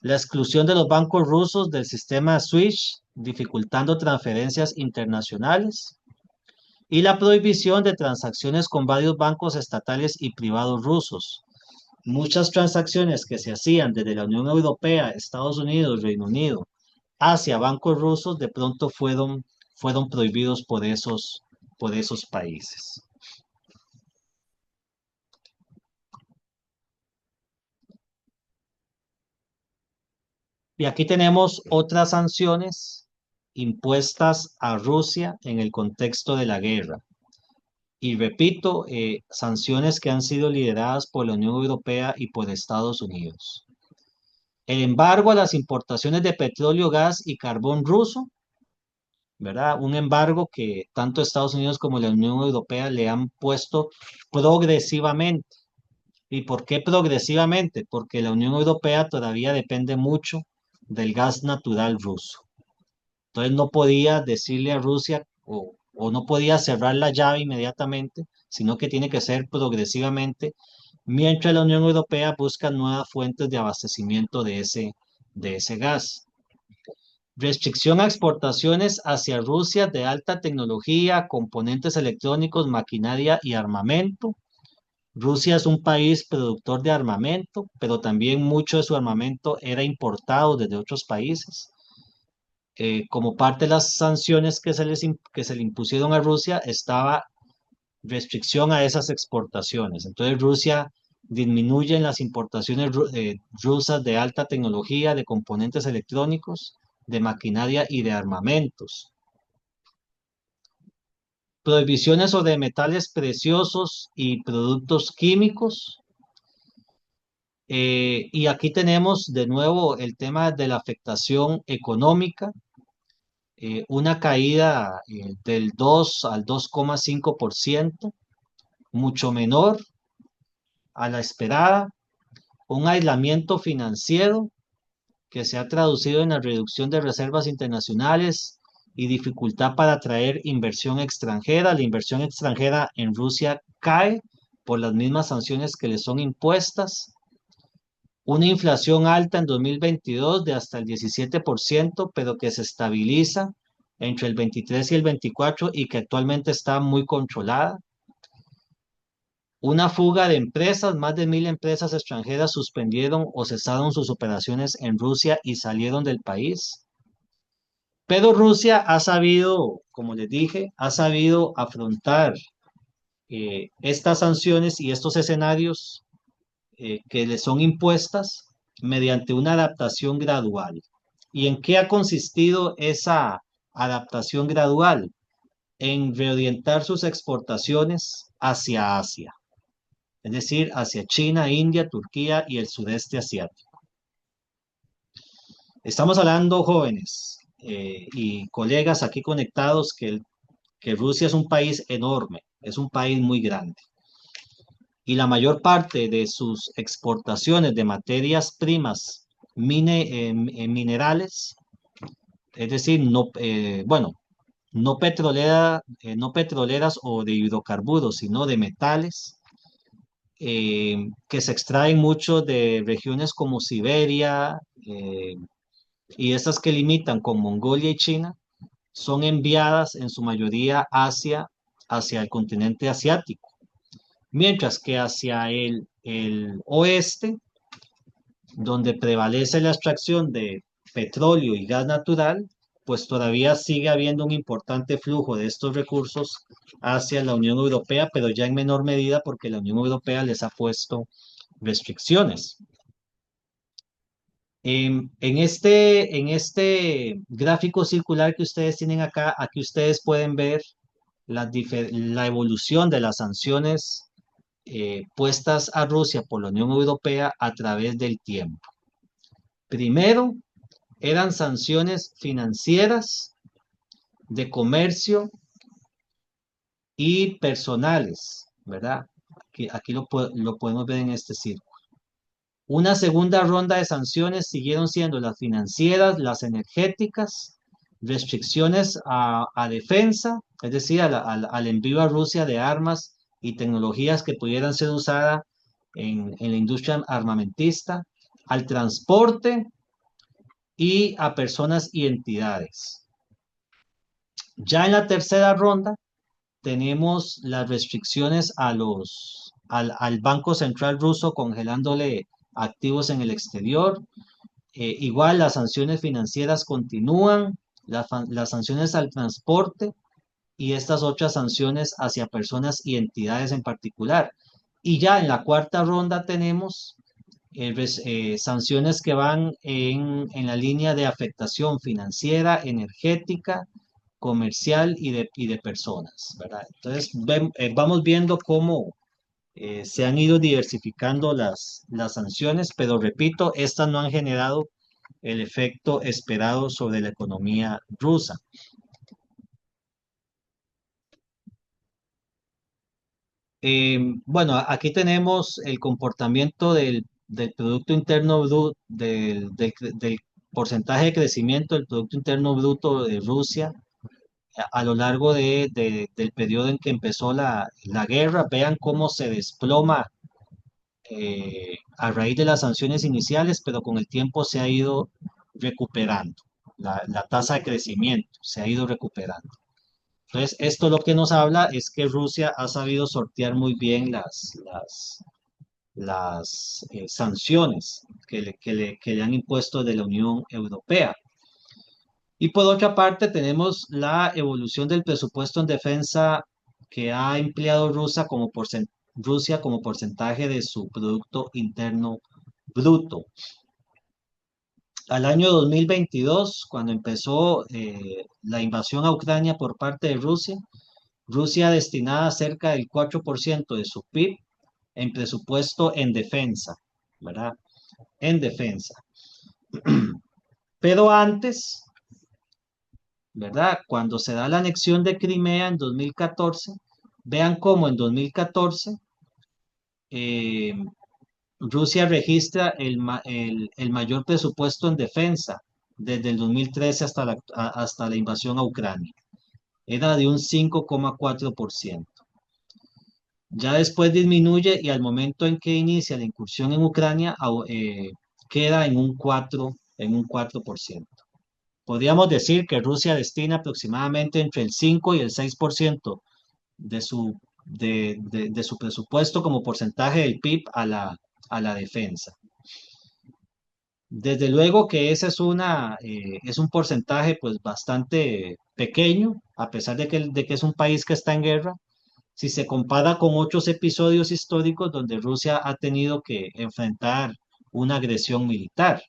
La exclusión de los bancos rusos del sistema SWIFT, dificultando transferencias internacionales, y la prohibición de transacciones con varios bancos estatales y privados rusos. Muchas transacciones que se hacían desde la Unión Europea, Estados Unidos, Reino Unido, hacia bancos rusos, de pronto fueron prohibidos por esos países. Y aquí tenemos otras sanciones impuestas a Rusia en el contexto de la guerra. Y repito, sanciones que han sido lideradas por la Unión Europea y por Estados Unidos. El embargo a las importaciones de petróleo, gas y carbón ruso, ¿verdad? Un embargo que tanto Estados Unidos como la Unión Europea le han puesto progresivamente. ¿Y por qué progresivamente? Porque la Unión Europea todavía depende mucho del gas natural ruso. Entonces no podía decirle a Rusia o no podía cerrar la llave inmediatamente, sino que tiene que ser progresivamente, mientras la Unión Europea busca nuevas fuentes de abastecimiento de ese gas. Restricción a exportaciones hacia Rusia de alta tecnología, componentes electrónicos, maquinaria y armamento. Rusia es un país productor de armamento, pero también mucho de su armamento era importado desde otros países. Como parte de las sanciones que se le impusieron a Rusia, estaba restricción a esas exportaciones. Entonces Rusia disminuye en las importaciones rusas de alta tecnología, de componentes electrónicos, de maquinaria y de armamentos. Prohibiciones sobre metales preciosos y productos químicos. Y aquí tenemos de nuevo el tema de la afectación económica. una caída del 2 al 2,5%, mucho menor a la esperada, un aislamiento financiero que se ha traducido en la reducción de reservas internacionales y dificultad para atraer inversión extranjera. La inversión extranjera en Rusia cae por las mismas sanciones que le son impuestas. Una inflación alta en 2022 de hasta el 17%, pero que se estabiliza entre el 23 y el 24 y que actualmente está muy controlada. Una fuga de empresas, más de 1.000 empresas extranjeras suspendieron o cesaron sus operaciones en Rusia y salieron del país. Pero Rusia ha sabido, como les dije, ha sabido afrontar estas sanciones y estos escenarios que le son impuestas mediante una adaptación gradual. ¿Y en qué ha consistido esa adaptación gradual? En reorientar sus exportaciones hacia Asia, es decir, hacia China, India, Turquía y el sudeste asiático. Estamos hablando, jóvenes y colegas aquí conectados, que Rusia es un país enorme, es un país muy grande. Y la mayor parte de sus exportaciones de materias primas minerales, es decir, bueno, no petroleras o de hidrocarburos, sino de metales, que se extraen mucho de regiones como Siberia, y estas que limitan con Mongolia y China, son enviadas en su mayoría hacia el continente asiático, mientras que hacia el oeste, donde prevalece la extracción de petróleo y gas natural, pues todavía sigue habiendo un importante flujo de estos recursos hacia la Unión Europea, pero ya en menor medida porque la Unión Europea les ha puesto restricciones. En este gráfico circular que ustedes tienen acá, aquí ustedes pueden ver la evolución de las sanciones puestas a Rusia por la Unión Europea a través del tiempo. Primero, eran sanciones financieras, de comercio y personales, ¿verdad? Aquí lo podemos ver en este círculo. Una segunda ronda de sanciones siguieron siendo las financieras, las energéticas, restricciones a defensa, es decir, al envío a Rusia de armas y tecnologías que pudieran ser usadas en la industria armamentista, al transporte y a personas y entidades. Ya en la tercera ronda tenemos las restricciones al Banco Central ruso, congelándole activos en el exterior. Igual las sanciones financieras continúan, las sanciones al transporte y estas otras sanciones hacia personas y entidades en particular. Y ya en la cuarta ronda tenemos sanciones que van en la línea de afectación financiera, energética, comercial y de personas, ¿verdad? Entonces, vamos viendo cómo se han ido diversificando las sanciones, pero repito, estas no han generado el efecto esperado sobre la economía rusa. Bueno, aquí tenemos el comportamiento del Producto Interno Bruto, del porcentaje de crecimiento del Producto Interno Bruto de Rusia a lo largo del periodo en que empezó la guerra. Vean cómo se desploma a raíz de las sanciones iniciales, pero con el tiempo se ha ido recuperando. La tasa de crecimiento se ha ido recuperando. Entonces, esto lo que nos habla es que Rusia ha sabido sortear muy bien las sanciones que le han impuesto de la Unión Europea. Y por otra parte, tenemos la evolución del presupuesto en defensa que ha empleado Rusia como porcentaje de su Producto Interno Bruto. Al año 2022, cuando empezó la invasión a Ucrania por parte de Rusia, Rusia destinaba cerca del 4% de su PIB en presupuesto en defensa, ¿verdad? En defensa. Pero antes ¿verdad? Cuando se da la anexión de Crimea en 2014, vean cómo en 2014 eh, Rusia registra el mayor presupuesto en defensa desde el 2013 hasta la invasión a Ucrania. Era de un 5,4%. Ya después disminuye y al momento en que inicia la incursión en Ucrania, queda en un 4%. Podríamos decir que Rusia destina aproximadamente entre el 5 y el 6% de su presupuesto como porcentaje del PIB a la defensa. Desde luego que ese es un porcentaje pues bastante pequeño, a pesar de que es un país que está en guerra, si se compara con otros episodios históricos donde Rusia ha tenido que enfrentar una agresión militar.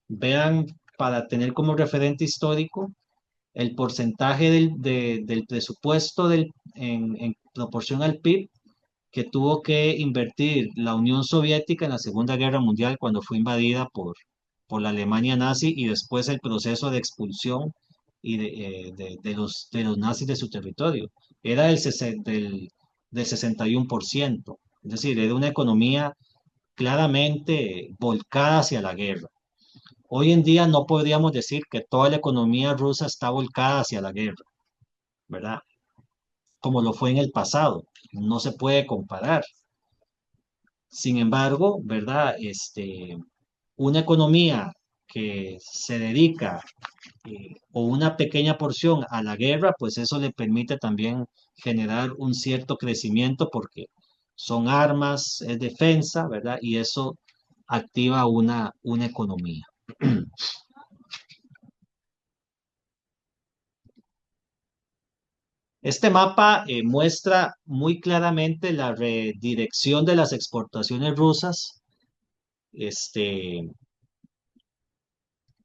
Vean, para tener como referente histórico, el porcentaje del presupuesto en proporción al PIB que tuvo que invertir la Unión Soviética en la Segunda Guerra Mundial cuando fue invadida por la Alemania nazi y después el proceso de expulsión de los nazis de su territorio. Era del 61%. Es decir, era una economía claramente volcada hacia la guerra. Hoy en día no podríamos decir que toda la economía rusa está volcada hacia la guerra, ¿verdad? Como lo fue en el pasado. No se puede comparar. Sin embargo, ¿verdad? Una economía que se dedica o una pequeña porción a la guerra, pues eso le permite también generar un cierto crecimiento porque son armas, es defensa, ¿verdad? Y eso activa una economía. Este mapa muestra muy claramente la redirección de las exportaciones rusas, este,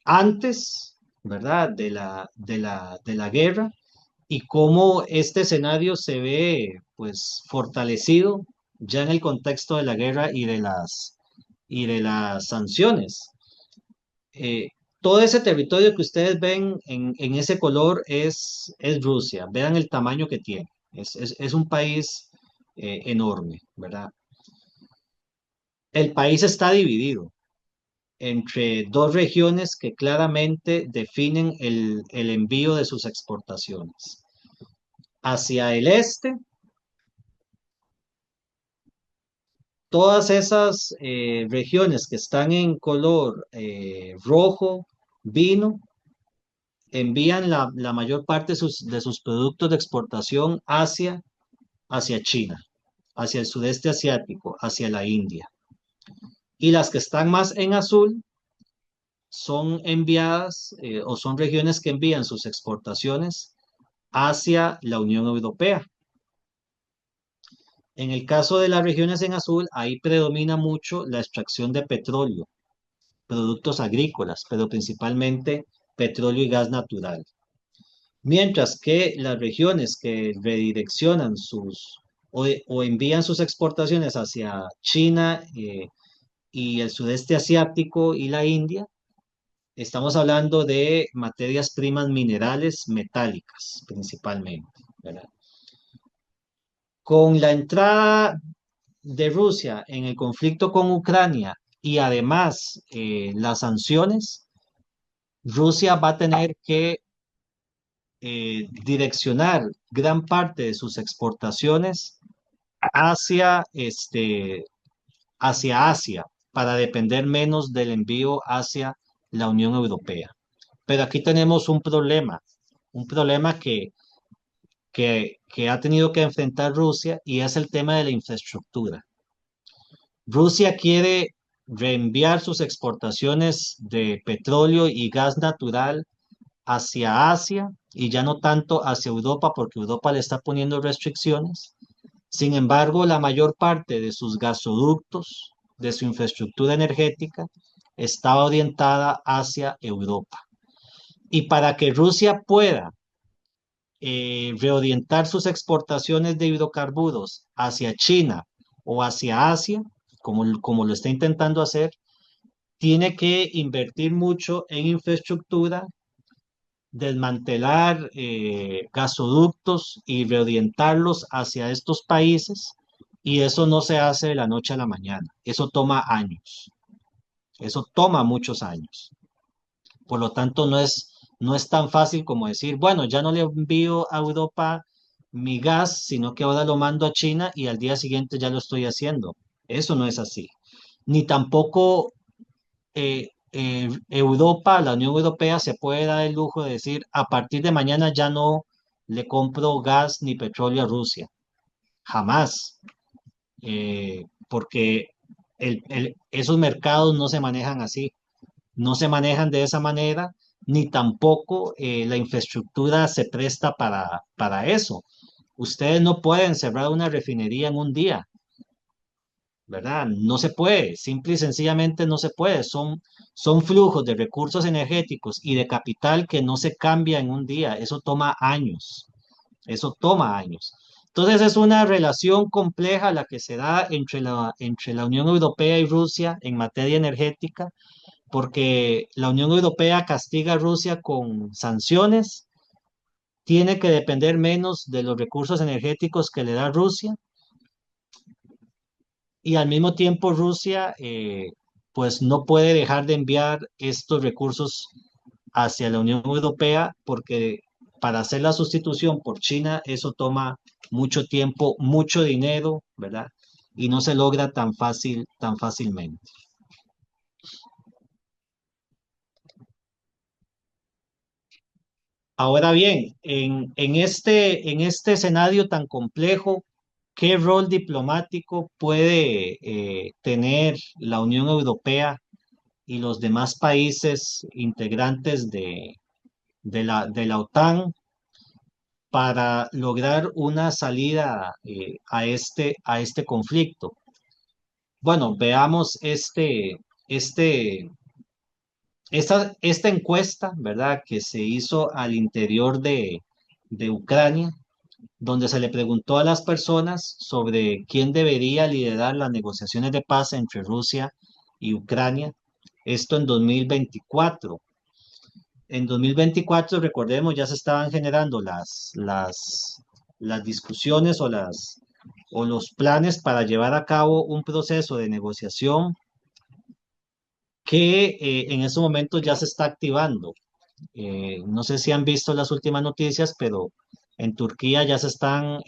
antes, ¿verdad? De la guerra y cómo este escenario se ve, pues, fortalecido ya en el contexto de la guerra y de las sanciones. Eh, Todo ese territorio que ustedes ven en ese color es Rusia. Vean el tamaño que tiene. Es un país enorme, ¿verdad? El país está dividido entre dos regiones que claramente definen el envío de sus exportaciones. Hacia el este, todas esas regiones que están en color rojo, vino, envían la mayor parte de sus productos de exportación hacia China, hacia el sudeste asiático, hacia la India. Y las que están más en azul son enviadas o son regiones que envían sus exportaciones hacia la Unión Europea. En el caso de las regiones en azul, ahí predomina mucho la extracción de petróleo, productos agrícolas, pero principalmente petróleo y gas natural. Mientras que las regiones que redireccionan o envían sus exportaciones hacia China y el sudeste asiático y la India, estamos hablando de materias primas minerales metálicas principalmente, ¿verdad? Con la entrada de Rusia en el conflicto con Ucrania y además las sanciones, Rusia va a tener que direccionar gran parte de sus exportaciones hacia, hacia Asia para depender menos del envío hacia la Unión Europea. Pero aquí tenemos un problema que ha tenido que enfrentar Rusia y es el tema de la infraestructura. Rusia quiere reenviar sus exportaciones de petróleo y gas natural hacia Asia y ya no tanto hacia Europa porque Europa le está poniendo restricciones. Sin embargo, la mayor parte de sus gasoductos, de su infraestructura energética, estaba orientada hacia Europa. Y para que Rusia pueda reorientar sus exportaciones de hidrocarburos hacia China o hacia Asia, como lo está intentando hacer, tiene que invertir mucho en infraestructura desmantelar gasoductos y reorientarlos hacia estos países, y eso no se hace de la noche a la mañana. Eso toma años. Eso toma muchos años. Por lo tanto, no es tan fácil como decir, bueno, ya no le envío a Europa mi gas, sino que ahora lo mando a China y al día siguiente ya lo estoy haciendo. Eso no es así. Ni tampoco Europa, la Unión Europea, se puede dar el lujo de decir, a partir de mañana ya no le compro gas ni petróleo a Rusia. Jamás. Porque esos mercados no se manejan así, no se manejan de esa manera, ni tampoco la infraestructura se presta para eso. Ustedes no pueden cerrar una refinería en un día, ¿verdad? No se puede, simple y sencillamente no se puede. Son flujos de recursos energéticos y de capital que no se cambia en un día. Eso toma años. Eso toma años. Entonces es una relación compleja la que se da entre la Unión Europea y Rusia en materia energética, porque la Unión Europea castiga a Rusia con sanciones, tiene que depender menos de los recursos energéticos que le da Rusia, y al mismo tiempo Rusia pues no puede dejar de enviar estos recursos hacia la Unión Europea, porque para hacer la sustitución por China eso toma mucho tiempo, mucho dinero, ¿verdad? Y no se logra tan fácilmente. Ahora bien, en este escenario tan complejo, ¿qué rol diplomático puede tener la Unión Europea y los demás países integrantes de la OTAN para lograr una salida a este conflicto? Bueno, veamos esta encuesta, ¿verdad?, que se hizo al interior de Ucrania, donde se le preguntó a las personas sobre quién debería liderar las negociaciones de paz entre Rusia y Ucrania. Esto en 2024. En 2024, recordemos, ya se estaban generando las discusiones o los planes para llevar a cabo un proceso de negociación que en estos momentos ya se está activando. No sé si han visto las últimas noticias, pero en Turquía ya se están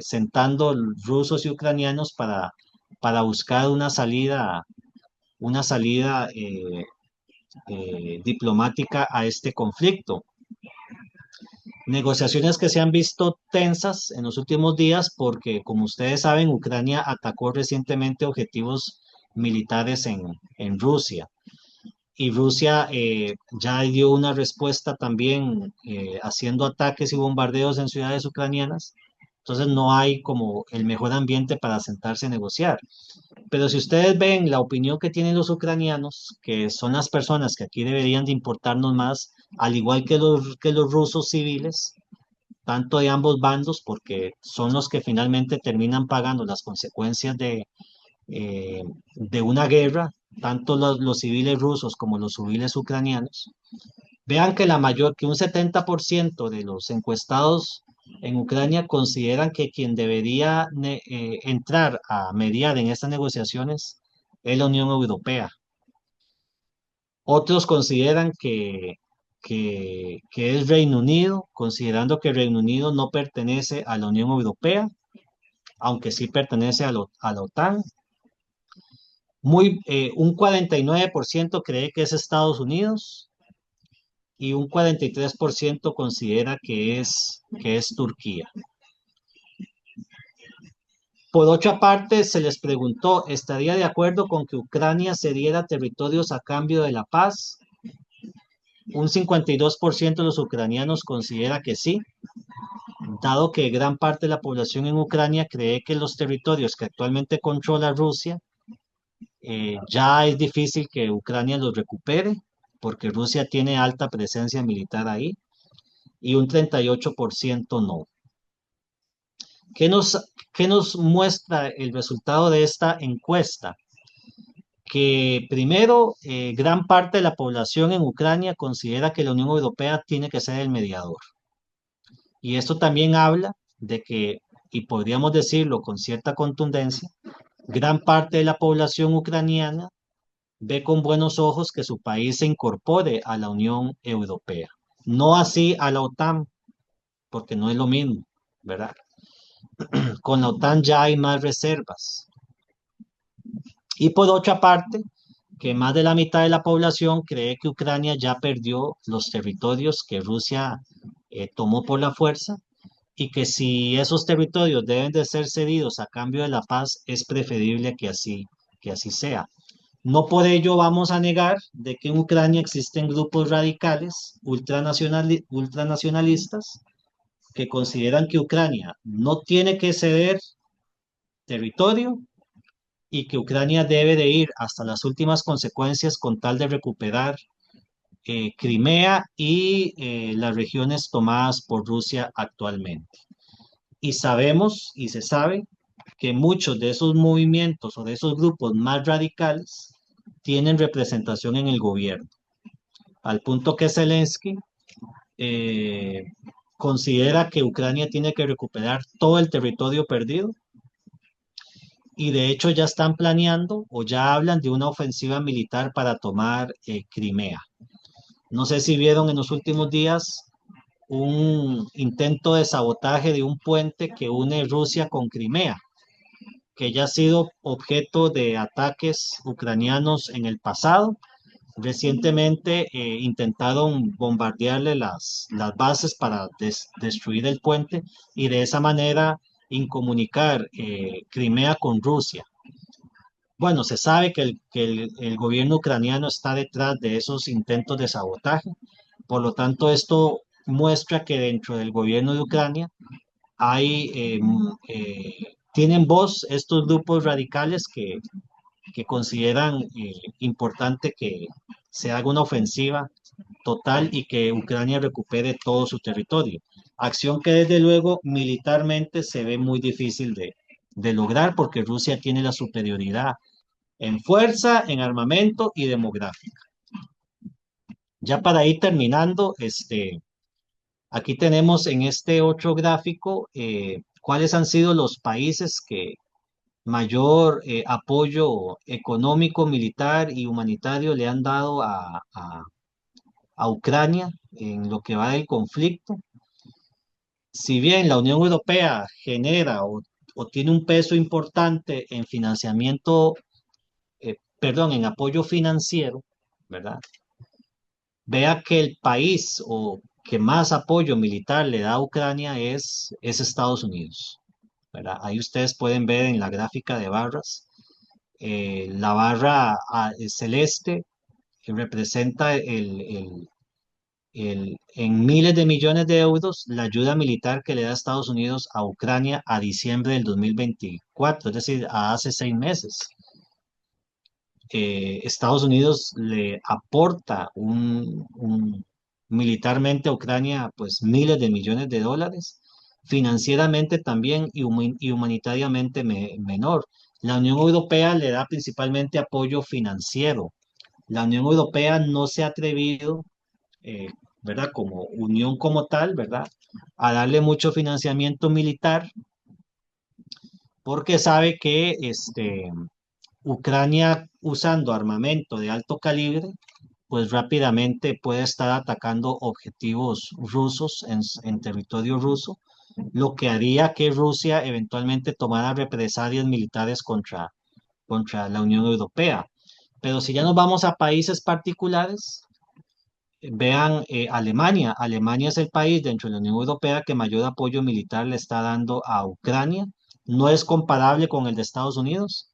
sentando rusos y ucranianos para buscar una salida diplomática a este conflicto. Negociaciones que se han visto tensas en los últimos días porque, como ustedes saben, Ucrania atacó recientemente objetivos militares en Rusia, y Rusia ya dio una respuesta también haciendo ataques y bombardeos en ciudades ucranianas. Entonces no hay como el mejor ambiente para sentarse a negociar. Pero si ustedes ven la opinión que tienen los ucranianos, que son las personas que aquí deberían de importarnos más, al igual que los rusos civiles, tanto de ambos bandos, porque son los que finalmente terminan pagando las consecuencias de una guerra, tanto los civiles rusos como los civiles ucranianos. Vean que que un 70% de los encuestados en Ucrania consideran que quien debería entrar a mediar en estas negociaciones es la Unión Europea. Otros consideran que es Reino Unido, considerando que Reino Unido no pertenece a la Unión Europea, aunque sí pertenece a la OTAN. Un 49% cree que es Estados Unidos y un 43% considera que es Turquía. Por otra parte, se les preguntó, ¿estaría de acuerdo con que Ucrania cediera territorios a cambio de la paz? Un 52% de los ucranianos considera que sí, dado que gran parte de la población en Ucrania cree que los territorios que actualmente controla Rusia ya es difícil que Ucrania los recupere, porque Rusia tiene alta presencia militar ahí, y un 38% no. ¿Qué nos muestra el resultado de esta encuesta? que primero, gran parte de la población en Ucrania considera que la Unión Europea tiene que ser el mediador. Y esto también habla de que, y podríamos decirlo con cierta contundencia, gran parte de la población ucraniana ve con buenos ojos que su país se incorpore a la Unión Europea. No así a la OTAN, porque no es lo mismo, ¿verdad? Con la OTAN ya hay más reservas. Y por otra parte, que más de la mitad de la población cree que Ucrania ya perdió los territorios que Rusia tomó por la fuerza y que si esos territorios deben de ser cedidos a cambio de la paz, es preferible que así sea. No por ello vamos a negar de que en Ucrania existen grupos radicales ultranacionalistas que consideran que Ucrania no tiene que ceder territorio y que Ucrania debe de ir hasta las últimas consecuencias con tal de recuperar Crimea y las regiones tomadas por Rusia actualmente. Y sabemos y se sabe que muchos de esos movimientos o de esos grupos más radicales tienen representación en el gobierno, al punto que Zelensky eh, considera que Ucrania tiene que recuperar todo el territorio perdido y de hecho ya están planeando o ya hablan de una ofensiva militar para tomar Crimea. No sé si vieron en los últimos días un intento de sabotaje de un puente que une Rusia con Crimea, que ya ha sido objeto de ataques ucranianos en el pasado. Recientemente intentaron bombardearle las bases para destruir el puente y de esa manera incomunicar Crimea con Rusia. Bueno, se sabe que el gobierno ucraniano está detrás de esos intentos de sabotaje. Por lo tanto, esto muestra que dentro del gobierno de Ucrania hay, tienen voz estos grupos radicales que consideran importante que se haga una ofensiva total y que Ucrania recupere todo su territorio. Acción que desde luego militarmente se ve muy difícil de lograr porque Rusia tiene la superioridad en fuerza, en armamento y demográfica. Ya para ir terminando, aquí tenemos en este otro gráfico cuáles han sido los países que mayor apoyo económico, militar y humanitario le han dado a Ucrania en lo que va del conflicto. Si bien la Unión Europea genera o tiene un peso importante en financiamiento, perdón, en apoyo financiero, ¿verdad? Vea que el país o que más apoyo militar le da a Ucrania es Estados Unidos, ¿verdad? Ahí ustedes pueden ver en la gráfica de barras, la barra celeste representa en miles de millones de euros la ayuda militar que le da Estados Unidos a Ucrania a diciembre del 2024, es decir, a hace 6 meses. Estados Unidos le aporta militarmente a Ucrania pues miles de millones de dólares, financieramente también y humanitariamente menor. La Unión Europea le da principalmente apoyo financiero. La Unión Europea no se ha atrevido, eh, ¿verdad? Como unión como tal, ¿verdad? A darle mucho financiamiento militar porque sabe que Ucrania usando armamento de alto calibre, pues rápidamente puede estar atacando objetivos rusos en territorio ruso, lo que haría que Rusia eventualmente tomara represalias militares contra la Unión Europea. Pero si ya nos vamos a países particulares, vean Alemania. Alemania es el país dentro de la Unión Europea que mayor apoyo militar le está dando a Ucrania. No es comparable con el de Estados Unidos,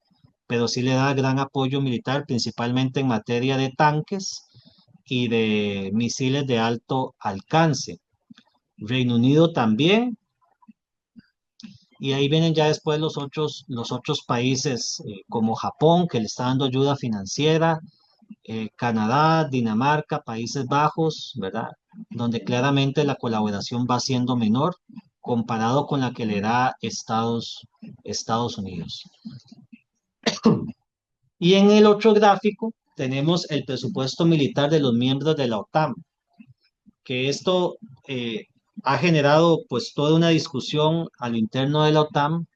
pero sí le da gran apoyo militar, principalmente en materia de tanques y de misiles de alto alcance. Reino Unido también, y ahí vienen ya después los otros países como Japón, que le está dando ayuda financiera, Canadá, Dinamarca, Países Bajos, ¿verdad? Donde claramente la colaboración va siendo menor comparado con la que le da Estados Unidos. Y en el otro gráfico tenemos el presupuesto militar de los miembros de la OTAN, que esto eh, ha generado pues toda una discusión a lo interno de la OTAN,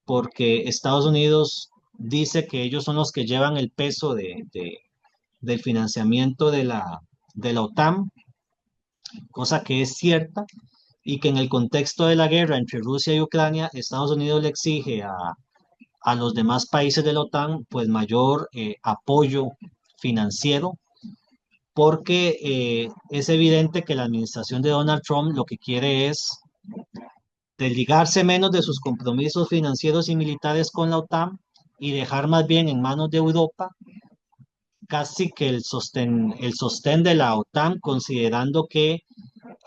porque Estados Unidos dice que ellos son los que llevan el peso del financiamiento de la OTAN, cosa que es cierta, y que en el contexto de la guerra entre Rusia y Ucrania, Estados Unidos le exige a los demás países de la OTAN pues mayor apoyo financiero, porque es evidente que la administración de Donald Trump lo que quiere es desligarse menos de sus compromisos financieros y militares con la OTAN y dejar más bien en manos de Europa casi que el sostén de la OTAN, considerando que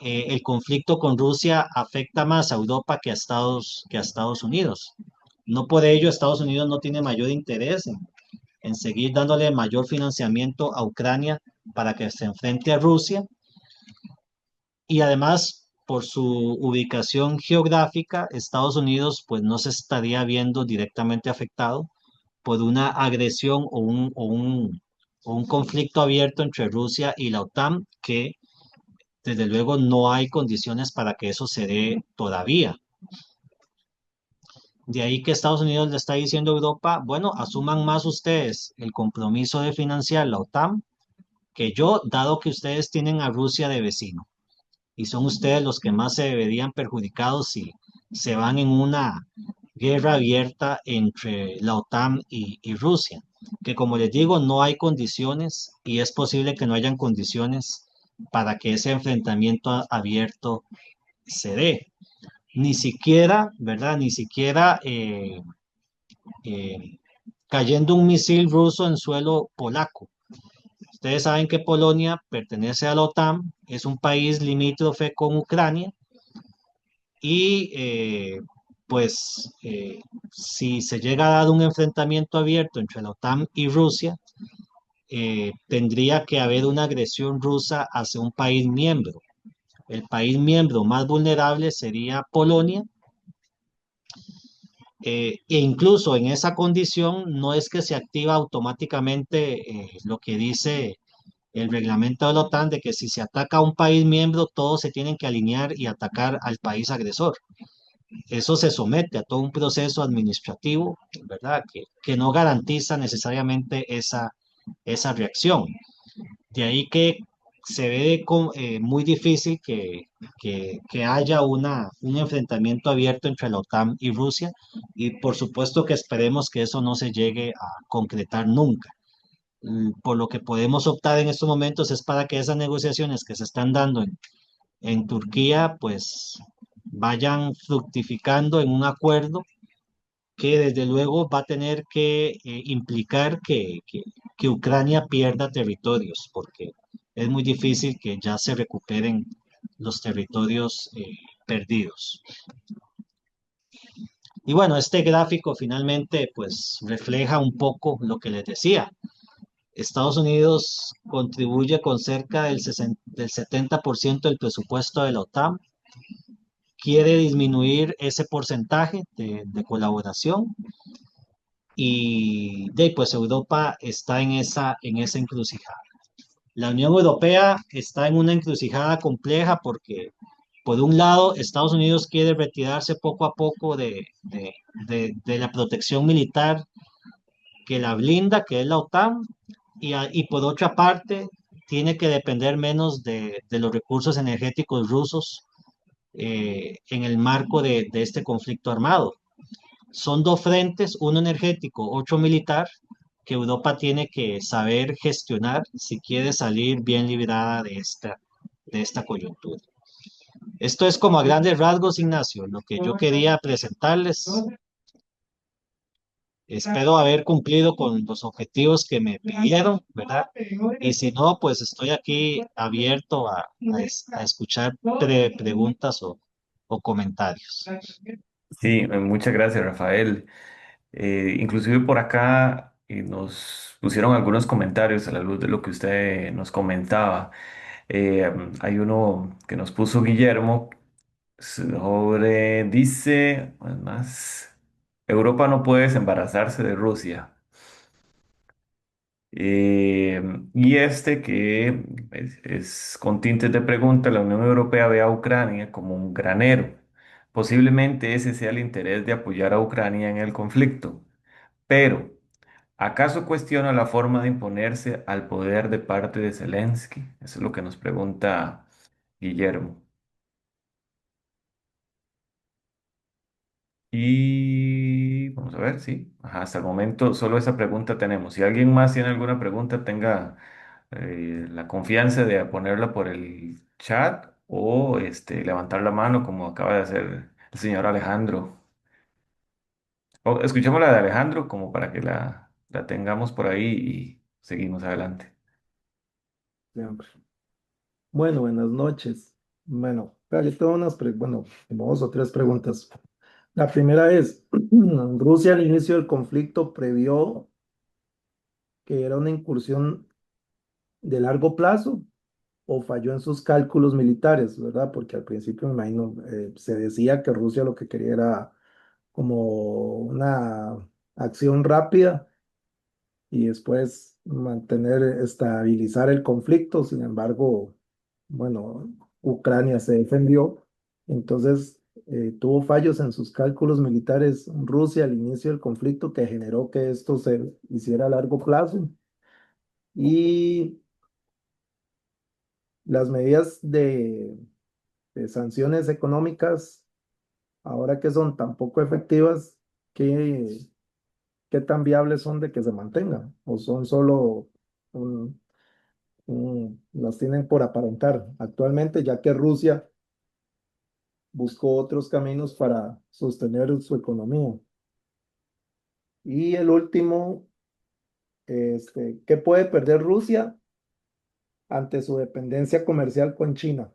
el conflicto con Rusia afecta más a Europa que a Estados Unidos. No por ello Estados Unidos no tiene mayor interés en seguir dándole mayor financiamiento a Ucrania para que se enfrente a Rusia, y además por su ubicación geográfica, Estados Unidos pues no se estaría viendo directamente afectado por una agresión o un conflicto abierto entre Rusia y la OTAN, que desde luego no hay condiciones para que eso se dé todavía. De ahí que Estados Unidos le está diciendo a Europa, bueno, asuman más ustedes el compromiso de financiar la OTAN que yo, dado que ustedes tienen a Rusia de vecino. Y son ustedes los que más se verían perjudicados si se van en una guerra abierta entre la OTAN y Rusia, que como les digo, no hay condiciones y es posible que no hayan condiciones para que ese enfrentamiento abierto se dé. Ni siquiera, ¿verdad? Ni siquiera eh, cayendo un misil ruso en suelo polaco. Ustedes saben que Polonia pertenece a la OTAN, es un país limítrofe con Ucrania y pues si se llega a dar un enfrentamiento abierto entre la OTAN y Rusia, tendría que haber una agresión rusa hacia un país miembro. El país miembro más vulnerable sería Polonia, e incluso en esa condición no es que se activa automáticamente lo que dice el reglamento de la OTAN de que si se ataca a un país miembro, todos se tienen que alinear y atacar al país agresor. Eso se somete a todo un proceso administrativo, ¿verdad? Que no garantiza necesariamente esa reacción. De ahí que se ve muy difícil que haya un enfrentamiento abierto entre la OTAN y Rusia, y por supuesto que esperemos que eso no se llegue a concretar nunca. Por lo que podemos optar en estos momentos es para que esas negociaciones que se están dando en Turquía pues vayan fructificando en un acuerdo que desde luego va a tener que implicar que Ucrania pierda territorios, porque es muy difícil que ya se recuperen los territorios perdidos. Y bueno, este gráfico finalmente pues refleja un poco lo que les decía. Estados Unidos contribuye con cerca del 70% del presupuesto de la OTAN, quiere disminuir ese porcentaje de colaboración, y pues Europa está en esa encrucijada. La Unión Europea está en una encrucijada compleja porque, por un lado, Estados Unidos quiere retirarse poco a poco de la protección militar que la blinda, que es la OTAN, y por otra parte, tiene que depender menos de los recursos energéticos rusos en el marco de este conflicto armado. Son dos frentes, uno energético, otro militar, que Europa tiene que saber gestionar si quiere salir bien librada de esta coyuntura. Esto es como a grandes rasgos, Ignacio, lo que yo quería presentarles. Espero haber cumplido con los objetivos que me pidieron, ¿verdad? Y si no, pues estoy aquí abierto a escuchar preguntas o comentarios. Sí, muchas gracias, Rafael. Inclusive por acá nos pusieron algunos comentarios a la luz de lo que usted nos comentaba. Hay uno que nos puso Guillermo dice, más, Europa no puede desembarazarse de Rusia. Eh, y este que es con tintes de pregunta, la Unión Europea ve a Ucrania como un granero. Posiblemente ese sea el interés de apoyar a Ucrania en el conflicto. Pero, ¿acaso cuestiona la forma de imponerse al poder de parte de Zelensky? Eso es lo que nos pregunta Guillermo. Y vamos a ver, sí. Ajá, hasta el momento solo esa pregunta tenemos. Si alguien más tiene alguna pregunta, tenga la confianza de ponerla por el chat o levantar la mano como acaba de hacer el señor Alejandro. Escuchemos la de Alejandro como para que la tengamos por ahí y seguimos adelante. Siempre. Bueno, buenas noches. Bueno, yo tengo bueno, como dos o tres preguntas. La primera es, ¿Rusia al inicio del conflicto previó que era una incursión de largo plazo o falló en sus cálculos militares, ¿verdad? Porque al principio, me imagino, se decía que Rusia lo que quería era como una acción rápida y después estabilizar el conflicto. Sin embargo, bueno, Ucrania se defendió, entonces tuvo fallos en sus cálculos militares Rusia al inicio del conflicto que generó que esto se hiciera a largo plazo. Y las medidas de sanciones económicas, ahora que son tan poco efectivas, ¿qué, qué tan viables son de que se mantengan? ¿O son solo las tienen por aparentar actualmente, ya que Rusia buscó otros caminos para sostener su economía? Y el último, ¿qué puede perder Rusia ante su dependencia comercial con China?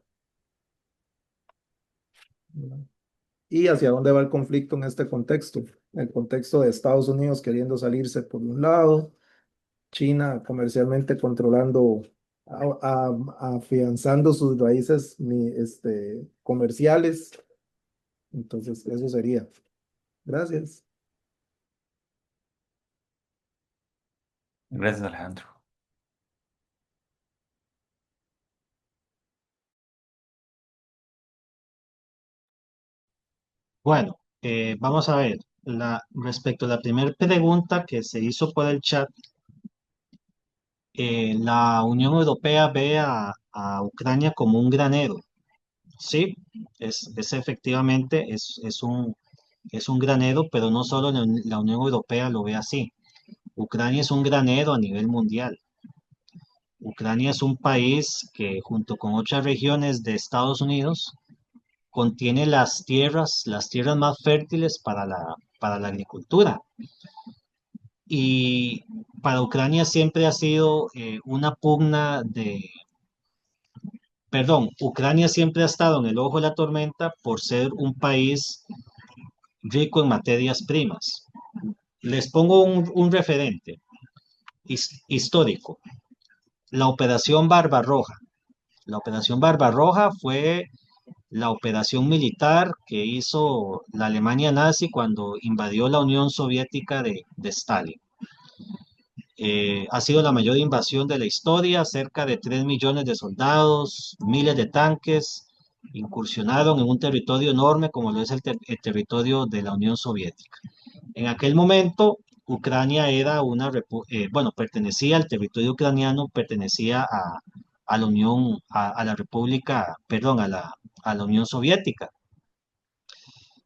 ¿Y hacia dónde va el conflicto en este contexto? El contexto de Estados Unidos queriendo salirse por un lado, China comercialmente controlando, afianzando sus raíces comerciales. Entonces, eso sería. Gracias. Gracias, Alejandro. Bueno, vamos a ver. Respecto a la primera pregunta que se hizo por el chat, la Unión Europea ve a Ucrania como un granero. Sí, es efectivamente, es un granero, pero no solo la Unión Europea lo ve así. Ucrania es un granero a nivel mundial. Ucrania es un país que junto con otras regiones de Estados Unidos contiene las tierras más fértiles para la agricultura. Y para Ucrania siempre ha sido una pugna Ucrania siempre ha estado en el ojo de la tormenta por ser un país rico en materias primas. Les pongo un referente histórico, la Operación Barbarroja. La Operación Barbarroja fue la operación militar que hizo la Alemania nazi cuando invadió la Unión Soviética de Stalin. Ha sido la mayor invasión de la historia, cerca de 3 millones de soldados, miles de tanques, incursionaron en un territorio enorme como lo es el territorio de la Unión Soviética. En aquel momento, Ucrania era bueno, pertenecía al territorio ucraniano, pertenecía a la Unión, a la República, perdón, a la Unión Soviética.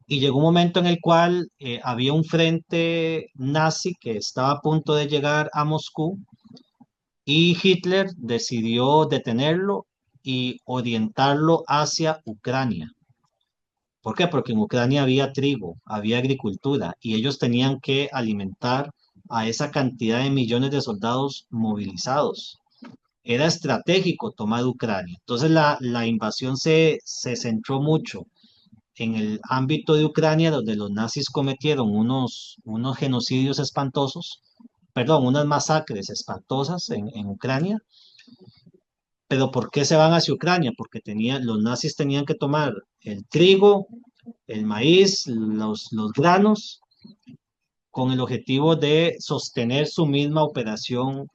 Y llegó un momento en el cual había un frente nazi que estaba a punto de llegar a Moscú y Hitler decidió detenerlo y orientarlo hacia Ucrania. ¿Por qué? Porque en Ucrania había trigo, había agricultura y ellos tenían que alimentar a esa cantidad de millones de soldados movilizados. Era estratégico tomar Ucrania. Entonces la invasión se centró mucho en el ámbito de Ucrania, donde los nazis cometieron unos genocidios espantosos, perdón, unas masacres espantosas en Ucrania. Pero ¿por qué se van hacia Ucrania? Porque los nazis tenían que tomar el trigo, el maíz, los granos, con el objetivo de sostener su misma operación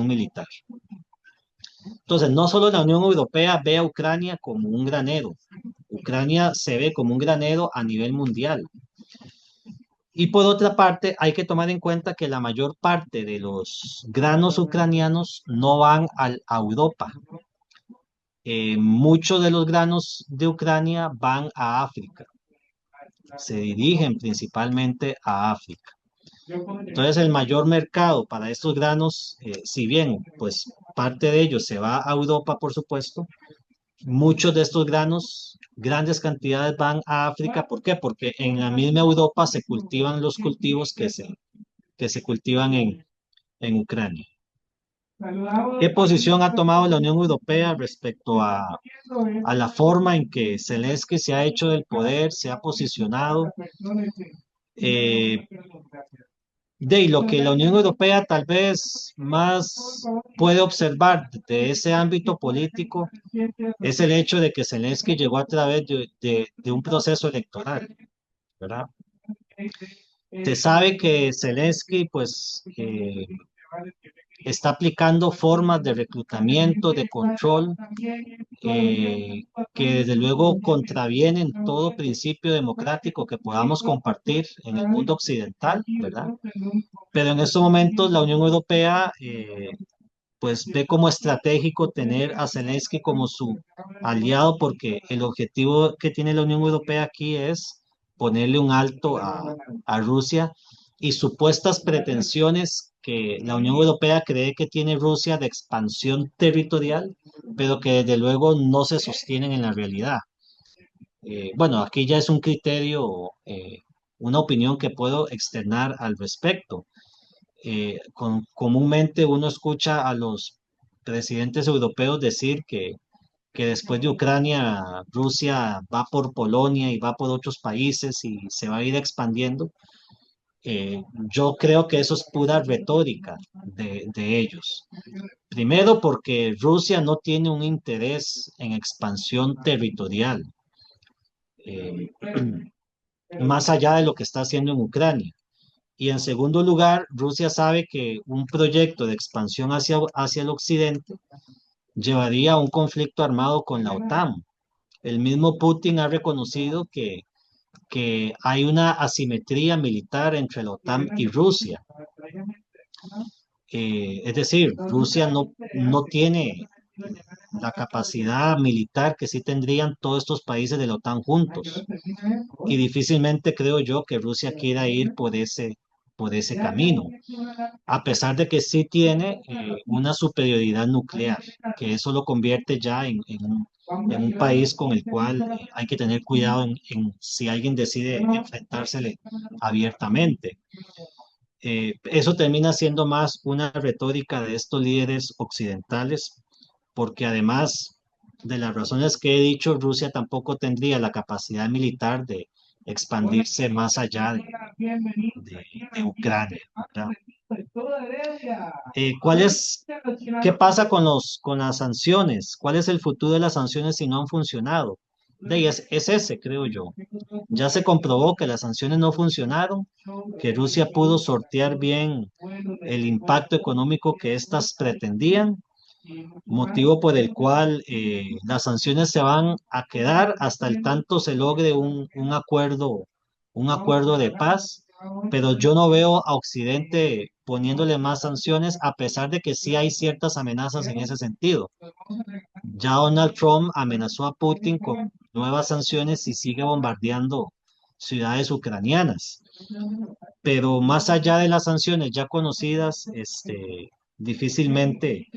militar. Entonces, no solo la Unión Europea ve a Ucrania como un granero, Ucrania se ve como un granero a nivel mundial. Y por otra parte, hay que tomar en cuenta que la mayor parte de los granos ucranianos no van a Europa. Muchos de los granos de Ucrania van a África, se dirigen principalmente a África. Entonces, el mayor mercado para estos granos, si bien pues parte de ellos se va a Europa, por supuesto, muchos de estos granos, grandes cantidades van a África. ¿Por qué? Porque en la misma Europa se cultivan los cultivos que se cultivan en Ucrania. ¿Qué posición ha tomado la Unión Europea respecto a la forma en que Zelensky se ha hecho del poder, se ha posicionado? De lo que la Unión Europea tal vez más puede observar de ese ámbito político es el hecho de que Zelensky llegó a través de un proceso electoral, ¿verdad? Se sabe que Zelensky, pues, está aplicando formas de reclutamiento, de control, eh, que desde luego contravienen todo principio democrático que podamos compartir en el mundo occidental, ¿verdad? Pero en estos momentos la Unión Europea pues ve como estratégico tener a Zelensky como su aliado, porque el objetivo que tiene la Unión Europea aquí es ponerle un alto a Rusia y supuestas pretensiones que la Unión Europea cree que tiene Rusia de expansión territorial, pero que desde luego no se sostienen en la realidad. Bueno, aquí ya es un criterio, una opinión que puedo externar al respecto. Comúnmente uno escucha a los presidentes europeos decir que después de Ucrania, Rusia va por Polonia y va por otros países y se va a ir expandiendo. Yo creo que eso es pura retórica de ellos. Primero, porque Rusia no tiene un interés en expansión territorial, eh, más allá de lo que está haciendo en Ucrania. Y en segundo lugar, Rusia sabe que un proyecto de expansión hacia el occidente llevaría a un conflicto armado con la OTAN. El mismo Putin ha reconocido que hay una asimetría militar entre la OTAN y Rusia. Es decir, Rusia no tiene la capacidad militar que sí tendrían todos estos países de la OTAN juntos. Y difícilmente creo yo que Rusia quiera ir por ese camino, a pesar de que sí tiene una superioridad nuclear, que eso lo convierte ya en un país con el cual hay que tener cuidado en si alguien decide enfrentársele abiertamente. Eso termina siendo más una retórica de estos líderes occidentales, porque además de las razones que he dicho, Rusia tampoco tendría la capacidad militar de expandirse más allá de Ucrania, ¿verdad? ¿Qué pasa con las sanciones? ¿Cuál es el futuro de las sanciones si no han funcionado? Es ese, creo yo. Ya se comprobó que las sanciones no funcionaron, que Rusia pudo sortear bien el impacto económico que éstas pretendían, motivo por el cual las sanciones se van a quedar hasta el tanto se logre un acuerdo de paz, pero yo no veo a Occidente poniéndole más sanciones, a pesar de que sí hay ciertas amenazas en ese sentido. Ya Donald Trump amenazó a Putin con nuevas sanciones y sigue bombardeando ciudades ucranianas. Pero más allá de las sanciones ya conocidas, difícilmente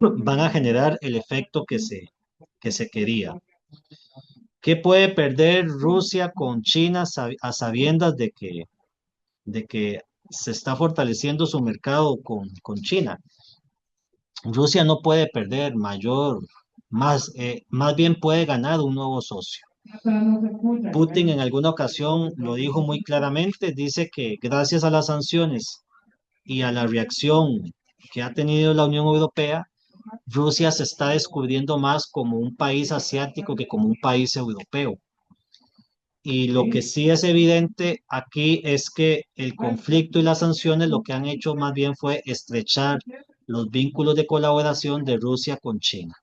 van a generar el efecto que se quería. ¿Qué puede perder Rusia con China a sabiendas de que se está fortaleciendo su mercado con China? Rusia no puede perder más bien puede ganar un nuevo socio. Putin en alguna ocasión lo dijo muy claramente, dice que gracias a las sanciones y a la reacción que ha tenido la Unión Europea, Rusia se está descubriendo más como un país asiático que como un país europeo. Y lo que sí es evidente aquí es que el conflicto y las sanciones lo que han hecho más bien fue estrechar los vínculos de colaboración de Rusia con China.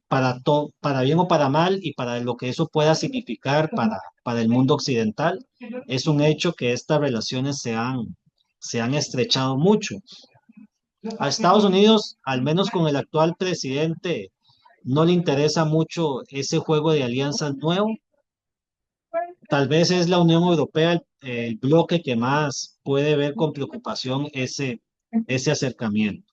Para bien o para mal y para lo que eso pueda significar para el mundo occidental, es un hecho que estas relaciones se han estrechado mucho. A Estados Unidos, al menos con el actual presidente, no le interesa mucho ese juego de alianzas nuevo. Tal vez es la Unión Europea el bloque que más puede ver con preocupación ese acercamiento.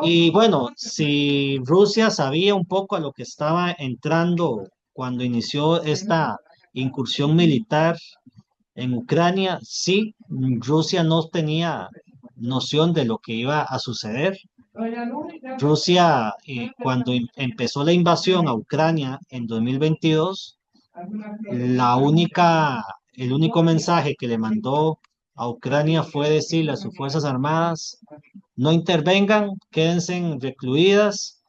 Y bueno, si Rusia sabía un poco a lo que estaba entrando cuando inició esta incursión militar en Ucrania, sí, Rusia no tenía noción de lo que iba a suceder. Rusia, cuando empezó la invasión a Ucrania en 2022, la única, el único mensaje que le mandó a Ucrania fue decirle a sus Fuerzas Armadas: no intervengan, quédense recluidas,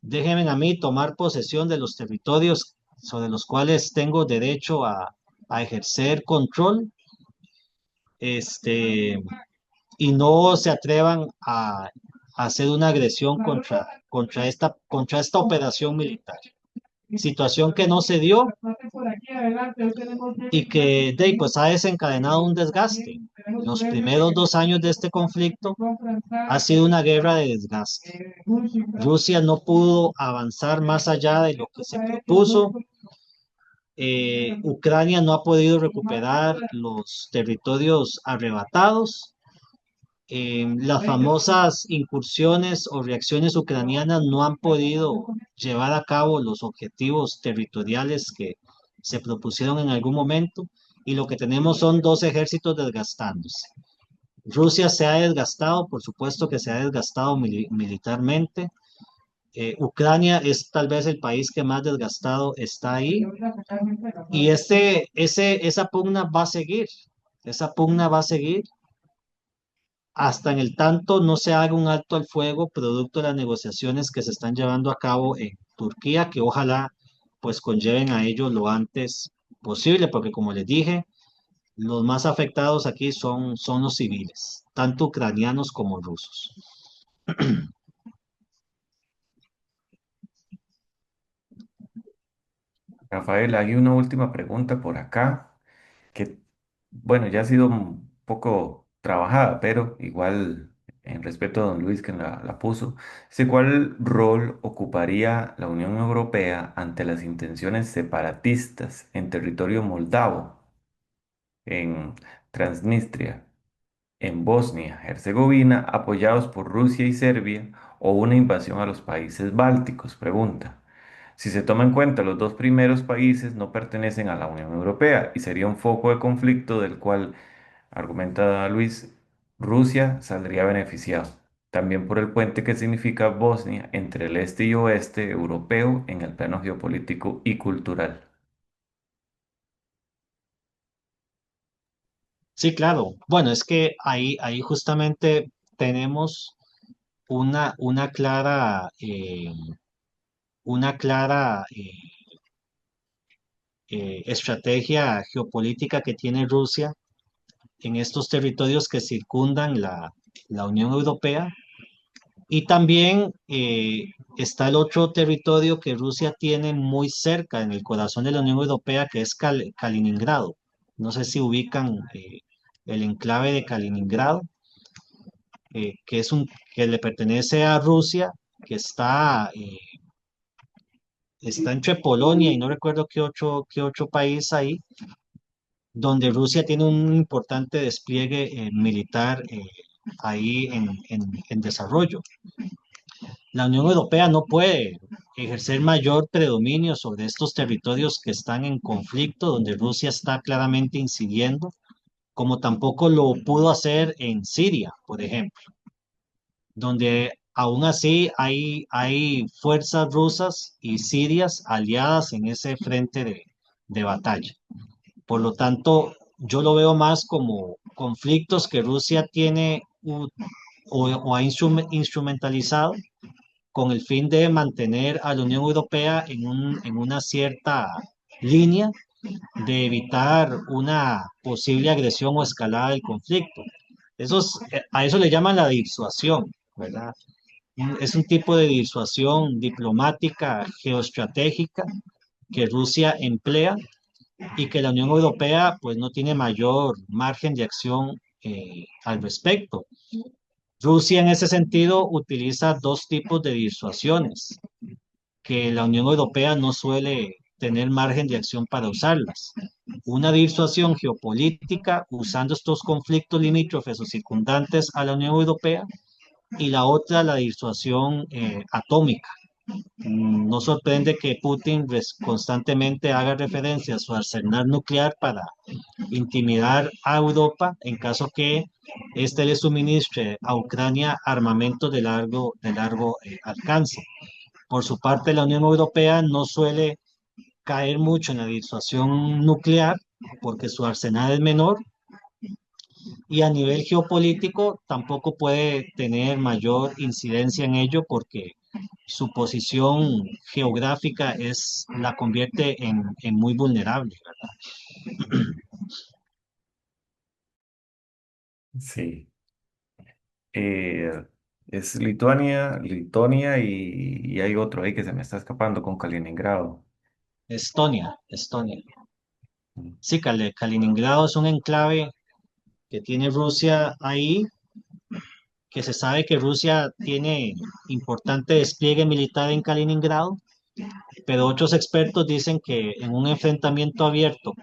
déjenme a mí tomar posesión de los territorios sobre los cuales tengo derecho a ejercer control, este, y no se atrevan a hacer una agresión contra esta operación militar. Situación que no se dio y que pues, ha desencadenado un desgaste. Los primeros 2 años de este conflicto ha sido una guerra de desgaste. Rusia no pudo avanzar más allá de lo que se propuso. Ucrania no ha podido recuperar los territorios arrebatados. Las famosas incursiones o reacciones ucranianas no han podido llevar a cabo los objetivos territoriales que se propusieron en algún momento, y lo que tenemos son dos ejércitos desgastándose. Rusia se ha desgastado, por supuesto que se ha desgastado militarmente. Ucrania es tal vez el país que más desgastado está ahí, y esa pugna va a seguir, esa pugna va a seguir hasta en el tanto no se haga un alto al fuego producto de las negociaciones que se están llevando a cabo en Turquía, que ojalá pues conlleven a ello lo antes posible, porque como les dije, los más afectados aquí son los civiles, tanto ucranianos como rusos. Rafael, hay una última pregunta por acá que, bueno, ya ha sido un poco trabajada, pero igual, en respeto a don Luis que la puso, dice, ¿cuál rol ocuparía la Unión Europea ante las intenciones separatistas en territorio moldavo, en Transnistria, en Bosnia, Herzegovina, apoyados por Rusia y Serbia, o una invasión a los países bálticos? Pregunta. Si se toma en cuenta, los dos primeros países no pertenecen a la Unión Europea y sería un foco de conflicto del cual, argumenta Luis, Rusia saldría beneficiado. También por el puente que significa Bosnia entre el este y oeste europeo en el plano geopolítico y cultural. Sí, claro. Bueno, es que ahí justamente tenemos una clara estrategia geopolítica que tiene Rusia en estos territorios que circundan la Unión Europea. Y también está el otro territorio que Rusia tiene muy cerca, en el corazón de la Unión Europea, que es Kaliningrado. No sé si ubican el enclave de Kaliningrado, que le pertenece a Rusia, que está entre Polonia y no recuerdo qué otro país ahí, donde Rusia tiene un importante despliegue militar ahí en desarrollo. La Unión Europea no puede ejercer mayor predominio sobre estos territorios que están en conflicto, donde Rusia está claramente incidiendo, como tampoco lo pudo hacer en Siria, por ejemplo, donde aún así hay fuerzas rusas y sirias aliadas en ese frente de batalla. Por lo tanto, yo lo veo más como conflictos que Rusia tiene o ha instrumentalizado con el fin de mantener a la Unión Europea en una cierta línea de evitar una posible agresión o escalada del conflicto. A eso le llaman la disuasión, ¿verdad? Es un tipo de disuasión diplomática, geoestratégica que Rusia emplea y que la Unión Europea pues no tiene mayor margen de acción al respecto. Rusia en ese sentido utiliza dos tipos de disuasiones que la Unión Europea no suele tener margen de acción para usarlas. Una disuasión geopolítica usando estos conflictos limítrofes o circundantes a la Unión Europea y la otra la disuasión atómica. No sorprende que Putin constantemente haga referencia a su arsenal nuclear para intimidar a Europa en caso que éste le suministre a Ucrania armamento de largo alcance. Por su parte, la Unión Europea no suele caer mucho en la disuasión nuclear porque su arsenal es menor y a nivel geopolítico tampoco puede tener mayor incidencia en ello porque su posición geográfica la convierte en muy vulnerable, ¿verdad? Sí. Eh, es Lituania, Litonia y hay otro ahí que se me está escapando con Kaliningrado. Estonia, Estonia. Mm. Sí, Kaliningrado es un enclave que tiene Rusia ahí, que se sabe que Rusia tiene importante despliegue militar en Kaliningrado, pero otros expertos dicen que en un enfrentamiento abierto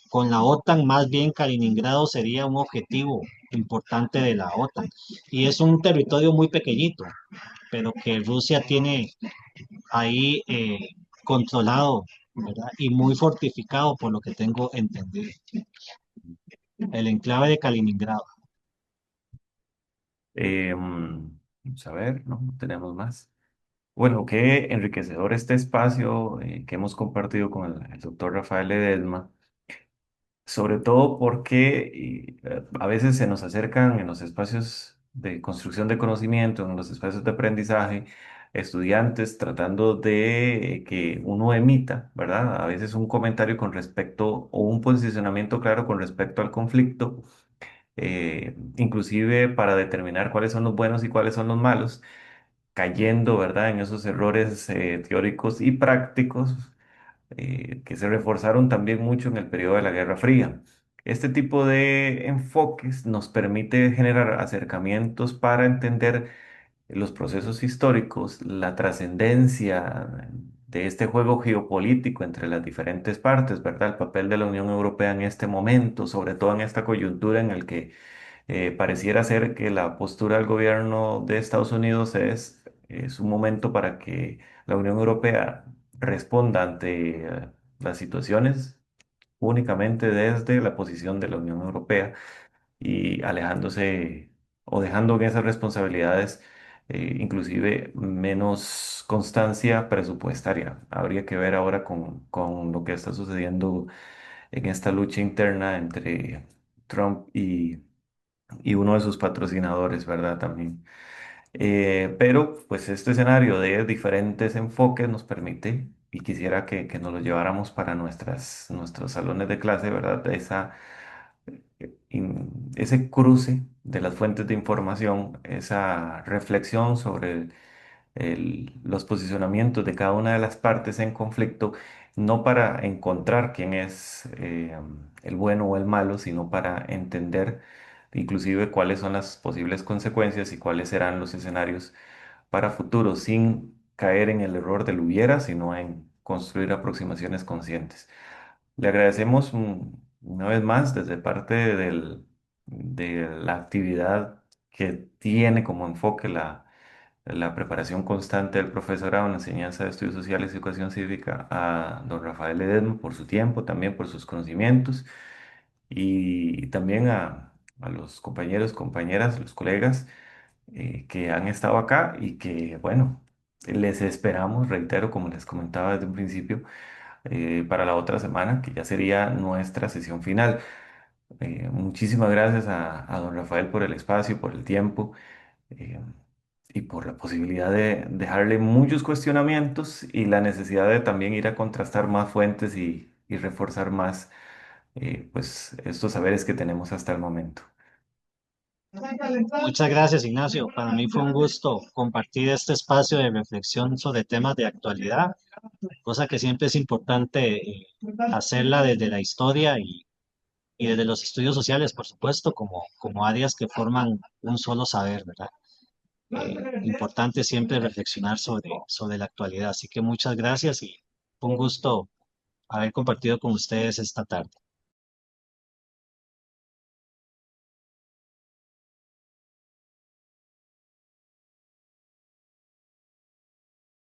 con la OTAN, más bien Kaliningrado sería un objetivo importante de la OTAN. Y es un territorio muy pequeñito, pero que Rusia tiene ahí controlado, ¿verdad? Y muy fortificado, por lo que tengo entendido. El enclave de Kaliningrado. Vamos a ver, no tenemos más. Bueno, qué enriquecedor este espacio que hemos compartido con el doctor Rafael Ledesma, sobre todo porque a veces se nos acercan en los espacios de construcción de conocimiento, en los espacios de aprendizaje, estudiantes tratando de que uno emita, ¿verdad? A veces un comentario con respecto o un posicionamiento claro con respecto al conflicto, inclusive para determinar cuáles son los buenos y cuáles son los malos, cayendo, ¿verdad?, en esos errores teóricos y prácticos que se reforzaron también mucho en el periodo de la Guerra Fría. Este tipo de enfoques nos permite generar acercamientos para entender los procesos históricos, la trascendencia de este juego geopolítico entre las diferentes partes, ¿verdad? El papel de la Unión Europea en este momento, sobre todo en esta coyuntura en el que pareciera ser que la postura del gobierno de Estados Unidos es un momento para que la Unión Europea responda ante las situaciones únicamente desde la posición de la Unión Europea y alejándose o dejando en esas responsabilidades inclusive menos constancia presupuestaria. Habría que ver ahora con lo que está sucediendo en esta lucha interna entre Trump y uno de sus patrocinadores, ¿verdad? También. Pero pues este escenario de diferentes enfoques nos permite, y quisiera que nos lo lleváramos para nuestros salones de clase, ¿verdad? Ese cruce de las fuentes de información, esa reflexión sobre los posicionamientos de cada una de las partes en conflicto, no para encontrar quién es el bueno o el malo, sino para entender inclusive cuáles son las posibles consecuencias y cuáles serán los escenarios para futuro, sin caer en el error del hubiera, sino en construir aproximaciones conscientes. Le agradecemos una vez más desde parte de la actividad que tiene como enfoque la preparación constante del profesorado en la enseñanza de estudios sociales y educación cívica a don Rafael Ledesma por su tiempo, también por sus conocimientos y también a los compañeros, compañeras, los colegas que han estado acá y que, bueno, les esperamos, reitero, como les comentaba desde un principio, para la otra semana, que ya sería nuestra sesión final. Muchísimas gracias a don Rafael por el espacio, por el tiempo. eh, y por la posibilidad de dejarle muchos cuestionamientos y la necesidad de también ir a contrastar más fuentes y reforzar más pues estos saberes que tenemos hasta el momento. Muchas gracias, Ignacio. Para mí fue un gusto compartir este espacio de reflexión sobre temas de actualidad, cosa que siempre es importante hacerla desde la historia y desde los estudios sociales, por supuesto, como áreas que forman un solo saber, ¿verdad? Importante siempre reflexionar sobre la actualidad. Así que muchas gracias y fue un gusto haber compartido con ustedes esta tarde.